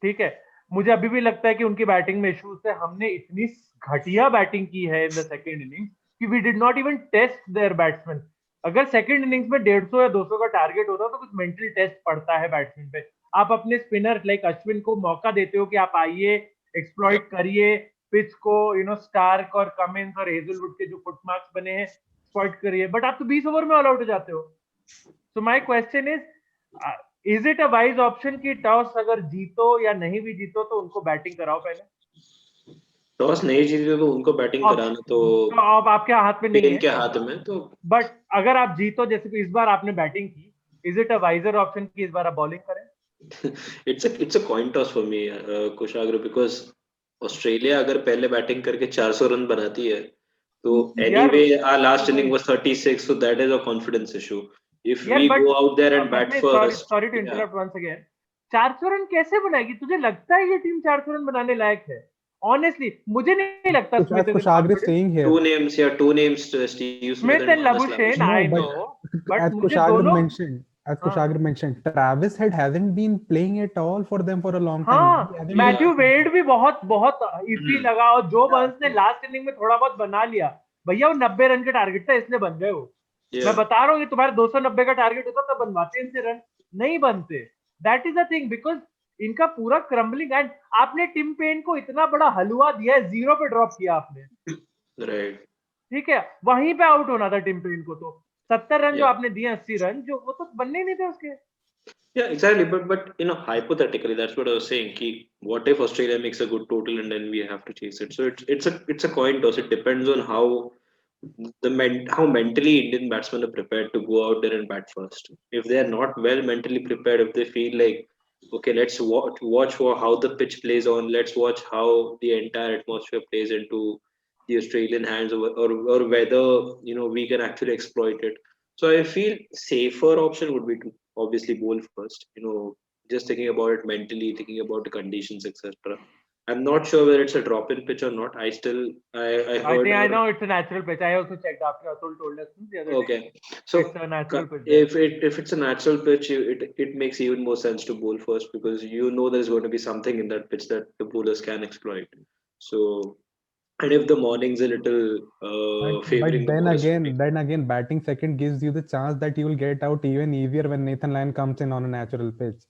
ठीक है, मुझे अभी भी लगता है कि उनकी बैटिंग में इश्यूज थे. हमने इतनी घटिया बैटिंग की है इन द सेकंड इनिंग्स कि we did not even test their batsman. अगर सेकंड इनिंग्स में 150 या 200 का टारगेट होता तो कुछ मेंटल टेस्ट पड़ता है बैट्समैन पे. आप अपने स्पिनर लाइक अश्विन को मौका देते हो कि आप आइए, एक्सप्लॉइट करिए पिच को, स्टार्क और कमिंस और हेजलवुड के जो फुटमार्क्स बने हैं एक्सप्लॉइट करिए, बट आप तो 20 ओवर में ऑल आउट हो जाते हो. So my question is it a wise option कि टॉस अगर जीतो या नहीं भी जीतो तो उनको बैटिंग कराओ पहले? टॉस नहीं जीते तो उनको बैटिंग अब कराना तो अब आपके हाथ में नहीं स्पेन है, के हाथ में. तो बट अगर आप जीतो, जैसे कि इस बार आपने बैटिंग की, is it a wiser option कि इस बार आप बॉलिंग करें? it's a coin toss for me, Kushagra, because Australia अगर पहले बैटिंग करके 400 रन बनाती है तो यार anyway our last inning was 36, so that is a confidence issue. If यार we बट go out there and bat मैं first, sorry to yeah, interrupt once again. 400 run कैसे बनाएगी? तुझे लगता है ये टीम 400 रन बनाने लायक है? ऑनेस्टली मुझे नहीं लगता. As Smith is in Kushagra is confidence. saying here, two names, Steve Smith Smith and and Marnus Labuschagne Labuschagne. no, I but no, but as मुझे Kushagra दोनों. mentioned, हाँ Travis Head hasn't been playing at all for them for a long time. He हाँ, hasn't been Matthew facing वेड भी बहुत बहुत IFFI Hmm. लगा, और जो yeah, बर्न्स ने लास्ट इनिंग में थोड़ा बहुत बना लिया. भैया वो 90 रन का टारगेट था इसलिए बन गए वो. मैं Yeah, बता रहा हूँ, ये तुम्हारे 290 का टारगेट होता तब बनवाते इनसे रन. नहीं बनते. That is the thing, because इनका पूरा क्रम्बलिंग. एंड आपने टिम पेन को इतना बड़ा हलवा दिया है, 0 पे ड्रॉप किया आपने. right. ठीक है, वहीं पे आउट होना था टिम पेन को. तो 70 रन जो Yeah. आपने दिए, 80 रन जो, वो तो बनने ही नहीं थे उसके. Yeah, exactly. But hypothetically, that's what I was saying. Ki, what if Australia makes a good total and then we have to chase it? So it's a coin toss. It depends on how how mentally Indian batsmen are prepared to go out there and bat first. If they are not well mentally prepared, if they feel like, okay, let's watch for how the pitch plays on, let's watch how the entire atmosphere plays into the Australian hands, or whether we can actually exploit it. So I feel safer option would be to obviously bowl first. Just thinking about it mentally, thinking about the conditions, etc. I'm not sure whether it's a drop-in pitch or not. I I heard think I know it's a natural pitch. I also checked after Atul told us the other day. okay. So It's a natural pitch there. if it's a natural pitch, it makes even more sense to bowl first because there's going to be something in that pitch that the bowlers can exploit. So and if the morning's a little but favoring the bowlers to take. then again, batting second gives you the chance that you will get out even easier when Nathan Lyon comes in on a natural pitch.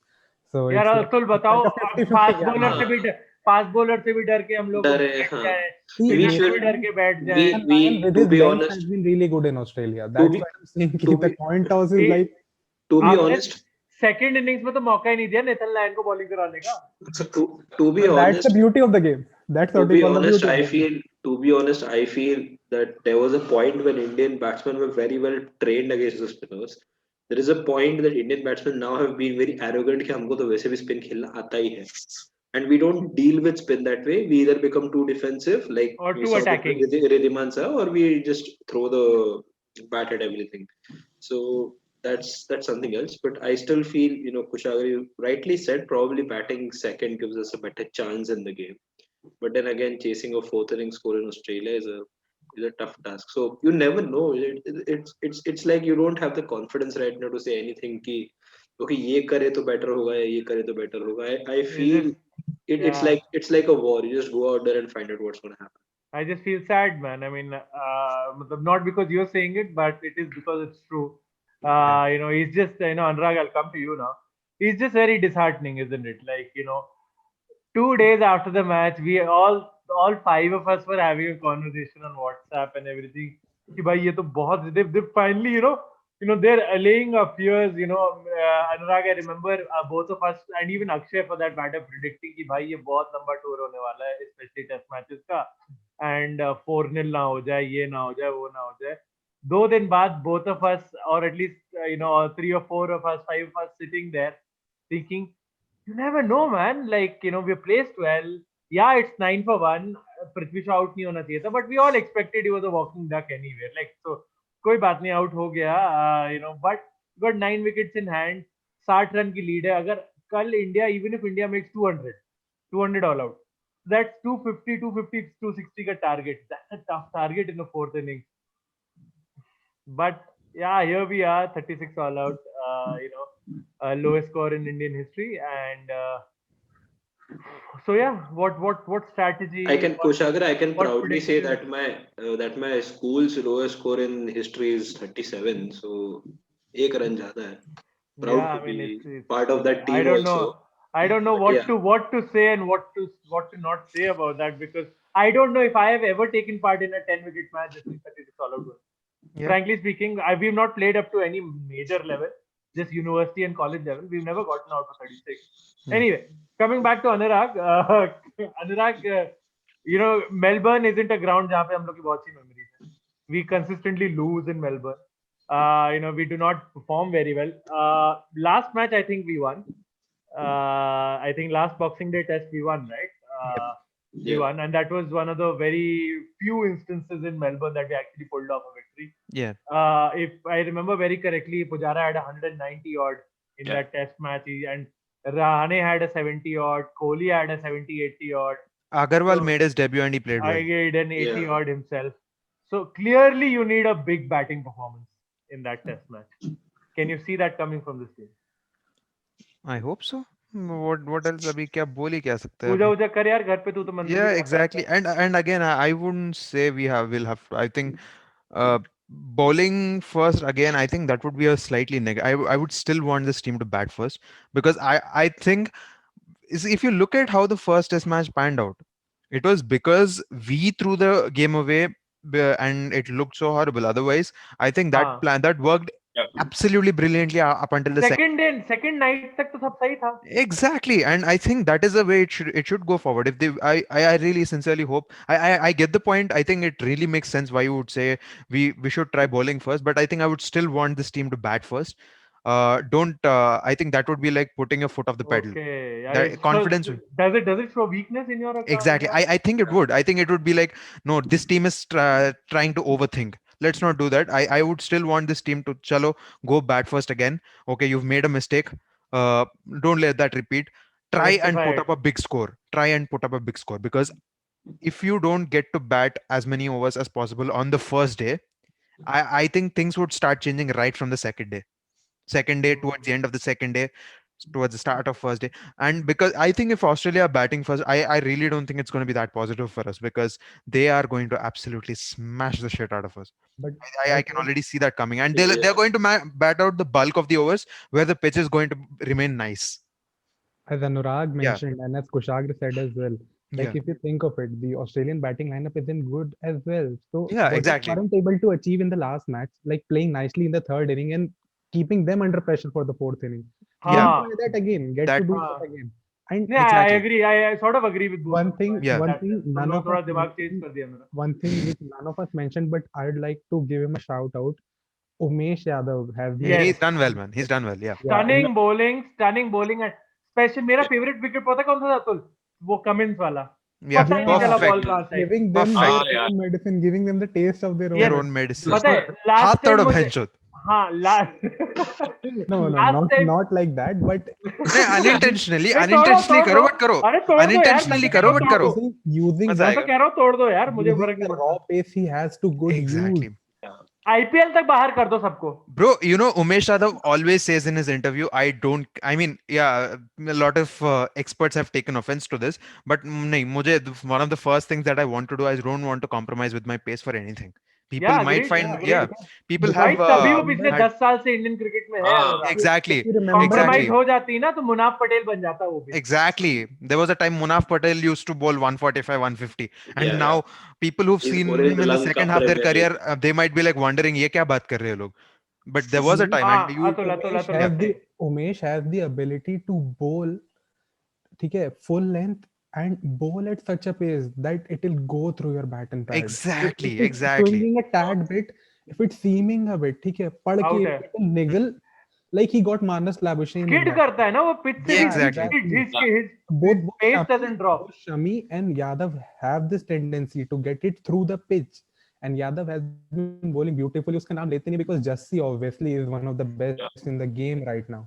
So यार it's like Atul बताओ, a 50-50 fast gamble. Bowler से भी fast bowler से भी डर के हम लोग डरे, बैठ हाँ. जाए, See, We स्पिनर से should भी डर के बैठ we जाए. Nathan Lyon with to his be length honest, has been really good in Australia. to That's be why I'm saying to the be coin toss is A- like to be आपने honest, second innings में तो मौका ही नहीं दिया Nathan Lyon को bowling कराने का. to be that's the honest, beauty of the game. That's to what we be call the honest, beauty of I the game. feel to be honest, I feel that there was a point when Indian batsmen were very well trained against the spinners. There is a point that Indian batsmen now have been very arrogant कि हमको तो वैसे भी spin खेलना आता ही है. And we don't deal with spin that way. We either become too defensive, like और we too saw with attacking. Riddhiman sir, or we just throw the bat at everything. So that's something else. But I still feel, Kushagra, you rightly said, probably batting second gives us a better chance in the game. But then again, chasing a fourth inning score in Australia is a tough task. So you never know. It's like you don't have the confidence right now to say anything. Ki, okay, ये करे तो better होगा या ये करे तो better होगा. I feel it's Yeah, like a war. You just go out there and find out what's going to happen. I just feel sad, man. I mean, not because you're saying it, but it is because it's true. He's just, Anurag, I'll come to you now. He's just very disheartening, isn't it? Like, 2 days after the match, we all five of us were having a conversation on WhatsApp and everything. कि भाई ये तो बहुत, they finally, they're allaying our fears. Anurag, I remember both of us and even Akshay for that matter predicting कि भाई ये बहुत लंबा टूर होने वाला है, especially टेस्ट मैचेस का. एंड 4-0 ना हो जाए, ये ना हो जाए, वो ना हो जाए. 2 दिन बाद both of us, or at least 3 or 4 of us, 5 of us sitting there thinking, you never know, man. Like, we're placed well. Yeah, it's 9 for 1. Prithvi Shaw out नहीं होना चाहिए था, but we all expected he was a walking duck anyway. Like, so कोई बात नहीं, out हो गया. But got 9 wickets in hand. 60 run की लीड है. अगर कल India, even if India makes 200 all out, that's 250, 250, 260 का target. That's a tough target in the fourth inning. But yeah, here we are, 36 all out. Lowest score in Indian history, and So yeah, what strategy? I can, Kushagra, I can what proudly say prediction? that my school's lowest score in history is 37. So एक run ज़्यादा है. Yeah, Proud to I mean be it's part of that I team don't know. also. I don't know But what yeah, to say and what to not say about that, because I don't know if I have ever taken part in a 10-wicket match just in 36 all out. Yeah. Frankly speaking, we've not played up to any major level, just university and college level. We've never gotten out for 36. Anyway, coming back to Anurag, Anurag, Melbourne isn't a ground जहाँ पे हम लोग की बहुत सी memories हैं. We consistently lose in Melbourne. We do not perform very well. Last match, I think we won. I think last Boxing Day test we won, right? We yeah. won, and that was one of the very few instances in Melbourne that we actually pulled off a victory. Yeah. If I remember very correctly, Pujara had 190 odd in Yeah. that test match, and Rahane had a 70 odd, Kohli had a 70, 80 odd. Agarwal So, made his debut and he played well. I did an 80 Yeah. odd himself. So clearly, you need a big batting performance in that test match. Can you see that coming from this team? I hope so. What else? अभी क्या बोल ही क्या सकते हैं पूजा अभी? वूजा कर यार घर पे, तू तो मंदिर भी Yeah, बहुत जाता exactly. है. And again, I wouldn't say we'll have. I think uh, bowling first again. I think that would be a slightly negative. I would still want this team to bat first because I think if you look at how the first test match panned out, it was because we threw the game away and it looked so horrible. Otherwise, I think that हाँ. plan that worked Yeah. absolutely brilliantly up until the second. Second night तक तो सब सही था. Exactly, and I think that is the way it should go forward. If they, I really sincerely hope. I get the point. I think it really makes sense why you would say we should try bowling first, but I think I would still want this team to bat first. Don't. I think that would be like putting your foot off the pedal. Okay. That confidence. Does it show weakness in your account? Exactly. I think it would. I think it would be like, no, this team is trying to overthink. Let's not do that. I would still want this team to chalo go bat first again. Okay, you've made a mistake. Uh, don't let that repeat. Try and Rectify put it. up a big score. Try and put up a big score because if you don't get to bat as many overs as possible on the first day, I think things would start changing right from the second day towards the end of the second day towards the start of first day. And because I think if Australia are batting first, I really don't think it's going to be that positive for us because they are going to absolutely smash the shit out of us. But I as can I- already see that coming, and Yeah. they're going to bat out the bulk of the overs where the pitch is going to remain nice. as Anurag Yeah. mentioned and as Kushagra said as well, like Yeah. if you think of it, the Australian batting lineup isn't good as well. So Yeah, what exactly. they weren't able to achieve in the last match, like playing nicely in the third inning and keeping them under pressure for the fourth inning. Yeah. हाँ. Try that again. Get That- to do हाँ. that again. And Yeah, I Exactly. agree. I sort of agree with both. one of you. thing, Yeah. one That- thing तुम none लोग of थोड़ा us दिमाग change mentioned, कर दिया मेरा. one thing which none of us mentioned, but I'd like to give him a shout out. Umesh Yadav has been Yes. He's done well, man. He's done well. Yeah. yeah, Stunning bowling, and special मेरा favorite wicket पता कौन सा था अतुल? वो Cummins वाला. Yeah. पता ही नहीं चला Perfect. ball कहाँ से आई. giving them Perfect. their own medicine, giving them the taste of their Their own. own medicine. पता है हाथ last time तोड़ो मुझे भैंचोद. हाँ last No, last time not like that, but नहीं, unintentionally नहीं, unintentionally तोड़ो, करो but करो. अरे तोड़ दो यार, Unintentionally मैं करो तो but कह रहा करो. हूँ. using मजा मैं तो आएगा. कह रहा हूँ तोड़ दो यार, मुझे using फर्क नहीं the पड़ता. raw pace he has to good Exactly. use. IPL तक बाहर कर दो सबको. Bro, Umesh Yadav always says in his interview, I mean, yeah, a lot of experts have taken offense to this, but nahi, one of the first things that I want to do, I don't want to compromise with my pace for anything. People Yeah, might agreed, find, agreed. yeah, people भाई have तभी वो पिछले had- 10 साल से Indian cricket में है. हाँ. अनुराग. exactly, If you remember, Compromise exactly. हो जाती ना तो मुनाफ पटेल बन जाता वो भी. Exactly. There was a time Munaf Patel used to bowl 145, 150. And Yeah. now people who've He's seen bowling him the in the Lanka second half of their Premier career, they might be like wondering, ye kya baat kar rahe hai log? But there was a time, हाँ, and you, Umesh has the ability to bowl, ठीक है, full length and bowl at such a pace that it will go through your bat and pad. Exactly, If it's exactly. swinging a tad bit, if it's seaming a bit, ठीक है, पढ़ Out के है. it will niggle like he got Manas Labuschagne in skid that. करता है ना वो pitch से. Yeah, भी exactly. His Both pace Shami- doesn't drop. both Shami and Yadav have this tendency to get it through the pitch. And Yadav has been bowling beautifully. उसका नाम लेते नहीं because Jassi obviously is one of the best in the game right now.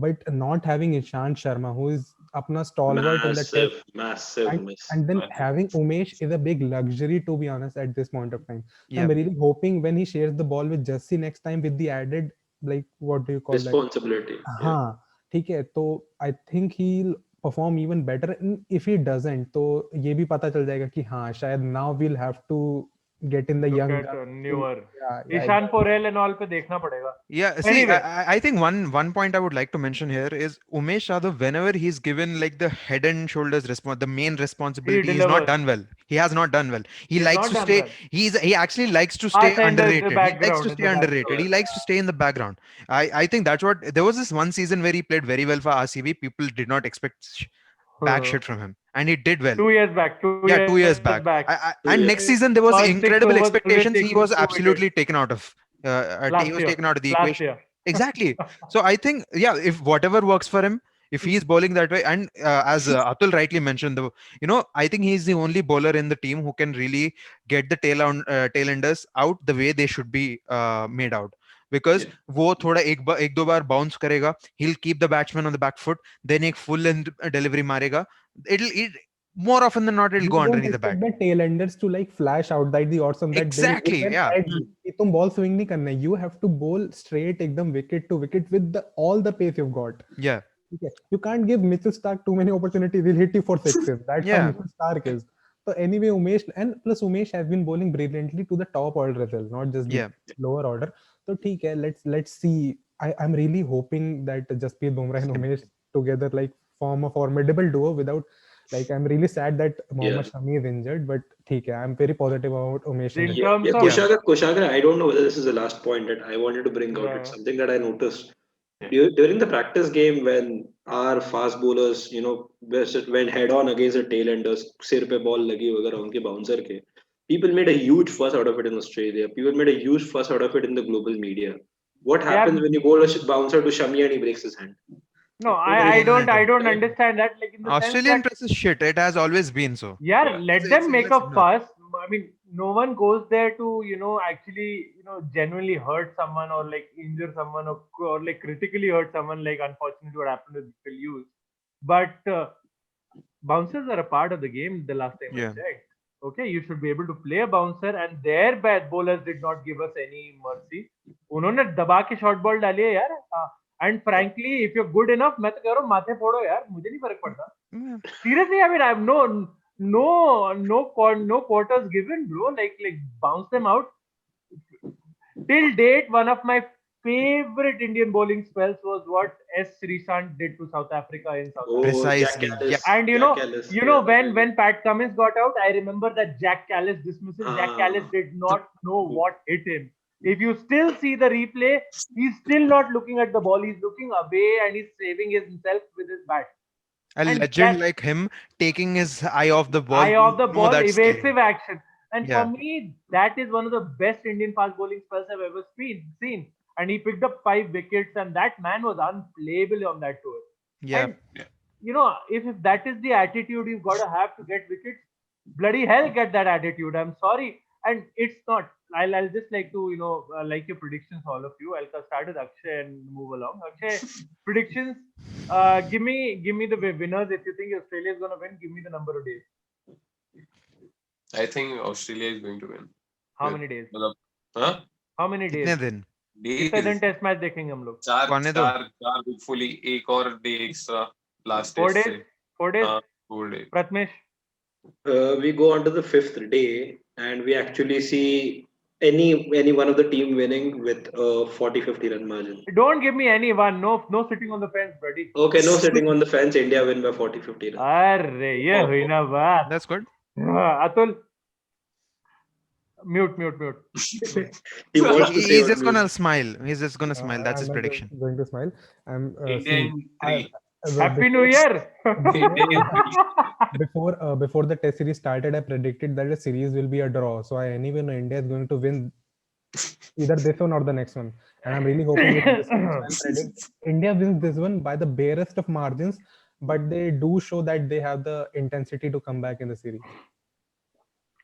But not having Ishant Sharma, who is अपना stalwart in the test, Massive miss. and then Massive. having Umesh is a big luxury, to be honest, at this point of time. Yeah. I'm really hoping when he shares the ball with Jassi next time with the added, like, what do you call that? Responsibility. Yeah. हाँ ठीक है, तो I think he'll perform even better. And if he doesn't, तो ये भी पता चल जाएगा कि हाँ शायद now we'll have to get in the Look young at guns. newer. Yeah, Ishan Porel and all पे देखना पड़ेगा. Yeah, see, Anyway. I think one point I would like to mention here is Umesh Yadav, whenever he's given like the head and shoulders the main responsibility, he's not delivers. done well. He has not done well. He He's likes not to done stay. well. He actually likes to stay Us and the underrated. He likes background, to in stay the underrated. background. He likes to stay in the background. I think that's what there was this one season where he played very well for RCB. People did not expect back shit from him, and he did well. 2 years back. 2 years back. And next season there was First 6 incredible overs, expectations. He taking was 2 absolutely wickets. taken out of. Last He was year. taken out of the Last equation. year. Exactly. So I think, yeah, if whatever works for him, if he's bowling that way, and as Atul rightly mentioned, I think he's the only bowler in the team who can really get the tail-enders out the way they should be made out. Because वो थोड़ा एक दो बार bounce करेगा, he'll keep the batsman on the back foot, then एक full length delivery मारेगा. It more often than not, it'll go underneath the bat. The tail-enders to like flash out that the awesome that Exactly, yeah. कि तुम ball swing नहीं करना है. You have to bowl straight एकदम wicket to wicket with all the pace you've got. Yeah. You can't give Mitchell Stark too many opportunities. He'll hit you for sixes. That's how Mitchell Stark is. So anyway, Umesh has been bowling brilliantly to the top order as well, not just the lower order. So ठीक है, let's see. I'm really hoping that Jasprit Bumrah and Umesh together like form a formidable duo without. Like I'm really sad that Mohammad Shami is injured, but ठीक है, I'm very positive about Umesh. Kushagra, I don't know whether this is the last point that I wanted to bring out. It's something that I noticed during the practice game when our fast bowlers, went head on against the tail-enders, sir pe ball lagi वगैरह उनके bouncer के. People made a huge fuss out of it in Australia. People made a huge fuss out of it in the global media. What happens when you bowl a bouncer to Shami and he breaks his hand? No, I don't understand that. Like in the Australian press is shit. It has always been so. Yeah, let them make a fuss. I mean, no one goes there to actually genuinely hurt someone or like injure someone or like critically hurt someone. Like unfortunately, what happened with Phil Hughes. But bouncers are a part of the game. The last time I checked. Okay, you should be able to play a bouncer, and their bad bowlers did not give us any mercy. उन्होंने दबा के short ball डाली है यार. And frankly, if you're good enough, मैं तो कह रहा हूँ माथे फोड़ो यार, मुझे नहीं फर्क पड़ता. Seriously, I mean, I have no quarters given, bro. Like bounce them out. Till date, one of my favorite Indian bowling spells was what S. Sreesanth did to South Africa in South Africa. Precisely. Yeah. And when Pat Cummins got out, I remember that Jack Callis dismissal. Jack Callis did not know what hit him. If you still see the replay, he's still not looking at the ball. He's looking away and he's saving himself with his bat. A legend like him taking his eye off the ball. Evasive action. And for me, that is one of the best Indian fast bowling spells I've ever seen. And he picked up 5 wickets, and that man was unplayable on that tour. Yeah. And, if that is the attitude you've got to have to get wickets, bloody hell, get that attitude. I'm sorry. And it's not. I'll just like to, like your predictions, all of you. I'll start with Akshay and move along. Akshay, predictions. Give me the winners. If you think Australia is going to win, give me the number of days. I think Australia is going to win. How many days? Huh? How many days? कितने दिन? कितने test match देखेंगे हम लोग? 4 hopefully एक और day extra last 4 days. 4 days. 4 days. Pratmesh. We go on to the 5th day and we actually see any one of the team winning with a 40-50 run margin. Don't give me any one. No sitting on the fence, buddy. Okay, no sitting on the fence. India win by 40-50 runs. Arre, ye hui na baat. That's good. Atul. Mute. He's just gonna smile. He's just gonna smile. That's his prediction. Going to smile. I'm Indian 3. Happy New Year. Before the test series started, I predicted that the series will be a draw. So I anyway know India is going to win either this one or the next one. And I'm really hoping this one. India wins this one by the barest of margins, but they do show that they have the intensity to come back in the series.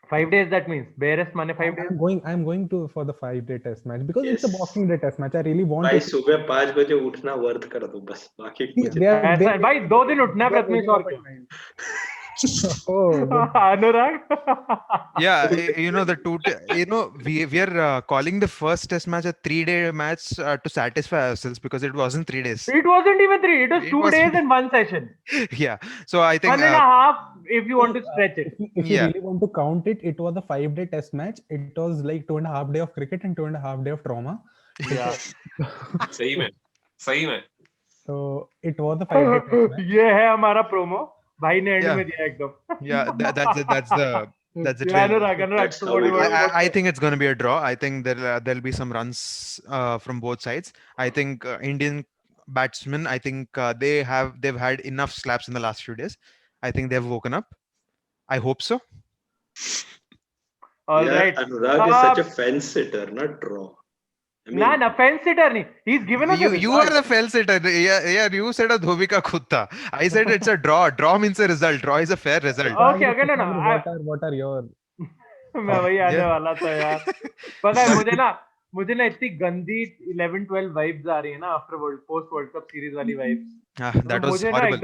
5 days, that means barest mane 5 days. I'm going to for the 5-day test match because it's a Boxing Day test match. I really want. भाई सुबह 5 बजे उठना worth कर दो बस बाकी भाई 2 दिन उठना है Pratmesh और Oh, good. Anurag. Yeah, we are calling the first test match a 3-day match to satisfy ourselves because it wasn't 3 days. It wasn't even 3. It was It 2 was days and 1 session. yeah. So I think 1.5 if you want to stretch it. If you Yeah. really want to count it, it was a 5-day test match. It was like 2.5 day of cricket and 2.5 day of trauma. Yeah. सही में सही में So it was a 5-day test match. ये है हमारा promo. भाई ने and Yeah. में दिया एकदम. yeah, that's the Yeah, trailer. Anurag, That's so how what do it you was. want? I think it's going to be a draw. I think there'll be some runs from both sides. I think Indian batsmen. I think they've had enough slaps in the last few days. I think they've woken up. I hope so. All Yeah, right. Anurag is such a fence sitter, not draw. I mean, Nah, fence sitter नहीं. He's given us a You result. are the fell sitter. Yeah. You said a dhobi ka khutta. I said it's a draw. Draw means a result. Draw is a fair result. Okay, okay, no. What are your मैं वही आने Yeah. वाला था यार. पता है मुझे ना इतनी गंदी 11-12 वाइब्स आ रही है ना after post world cup series वाली वाइब्स. That was मुझे ना horrible.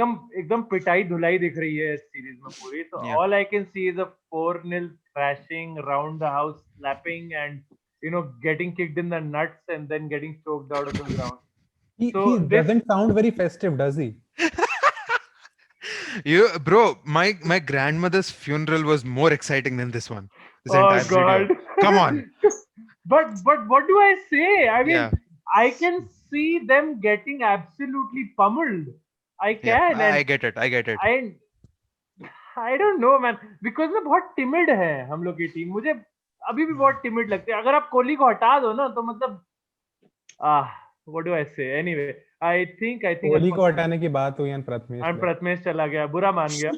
एकदम पिटाई धुलाई दिख रही है इस सीरीज में पूरी. तो Yeah. all I can see is a 4-0 thrashing round the house, slapping and getting kicked in the nuts and then getting choked out of the ground. he this- doesn't sound very festive, does he? Bro, my grandmother's funeral was more exciting than this one. This Oh entire God! video. Come on. but what do I say? I mean, Yeah. I can see them getting absolutely pummeled. I Yeah, can. I get it. I don't know, man. Because ना बहुत timid है हम लोग की team. मुझे अभी भी बहुत timid लगती है. अगर आप कोहली को हटा दो ना, तो मतलब what do I say? Anyway, I think. Kohli को हटाने की बात हुई and प्रथमेश चला गया, बुरा मान गया.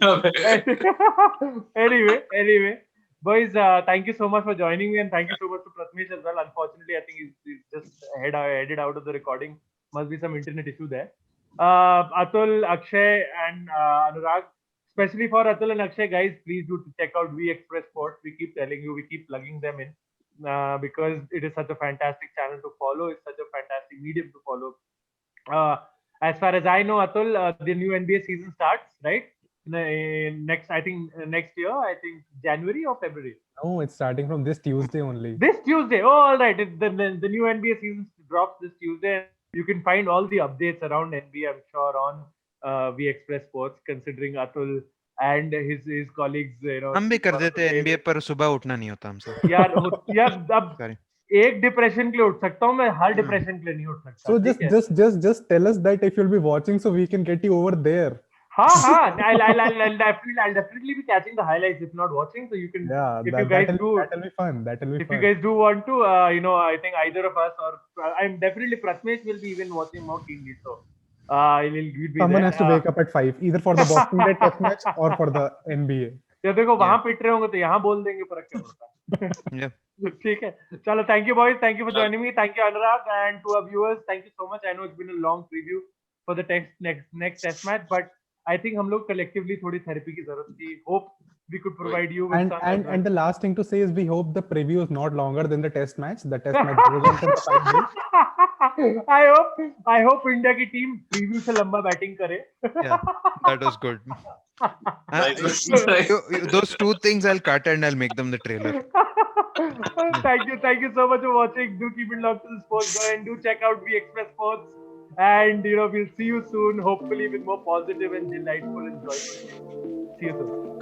Anyway, boys, thank you so much for joining me and thank you so much to Prathmesh as well. Unfortunately, I think he's just headed out of the recording. Must be some internet issue there. Atul, Akshay, and Anurag. Especially for Atul and Akshay, guys, please do check out V Express Sports. We keep telling you, we keep plugging them in because it is such a fantastic channel to follow. It's such a fantastic medium to follow. As far as I know, Atul, the new NBA season starts, right? Next year, I think January or February. No, it's starting from this Tuesday only. This Tuesday. Oh, all right. The new NBA season drops this Tuesday. You can find all the updates around NBA, I'm sure, on V Express Sports. Considering Atul and his colleagues, हम भी कर देते हैं NBA पर सुबह उठना नहीं होता हमसे. यार अब Sorry. एक डिप्रेशन के लिए उठ सकता हूँ मैं, हर डिप्रेशन के लिए नहीं उठ सकता. So just tell us that if you'll be watching, so we can get you over there. हाँ, I'll definitely be catching the highlights if not watching. So you can, Yeah, if you guys do, that'll be fun. if you guys do want to, I think either of us or I'm definitely Prathmesh will be even watching more keenly. So we'll be Someone there. has to wake up at 5, either for the Boxing Day test match or for the NBA. या देखो वहां पिट रहे होंगे तो यहाँ बोल देंगे, फर्क क्या पड़ता है. Yeah. ठीक है, चलो. Thank you boys, thank you for joining me. Thank you Anurag, and to our viewers, thank you so much. I know it's been a long preview for the next test match, but I think हम लोग collectively थोड़ी therapy की जरूरत थी. Hope we could provide you with some. And the last thing to say is we hope the preview is not longer than the test match. The test match goes on for 5 days. I hope India की team preview से लंबा batting करे. Yeah, that was good. Nice. Those two things I'll cut and I'll make them the trailer. Thank you so much for watching. Do keep it locked to the Sports Guy and do check out V Express Sports. And we'll see you soon, hopefully with more positive and delightful and joyful. See you soon.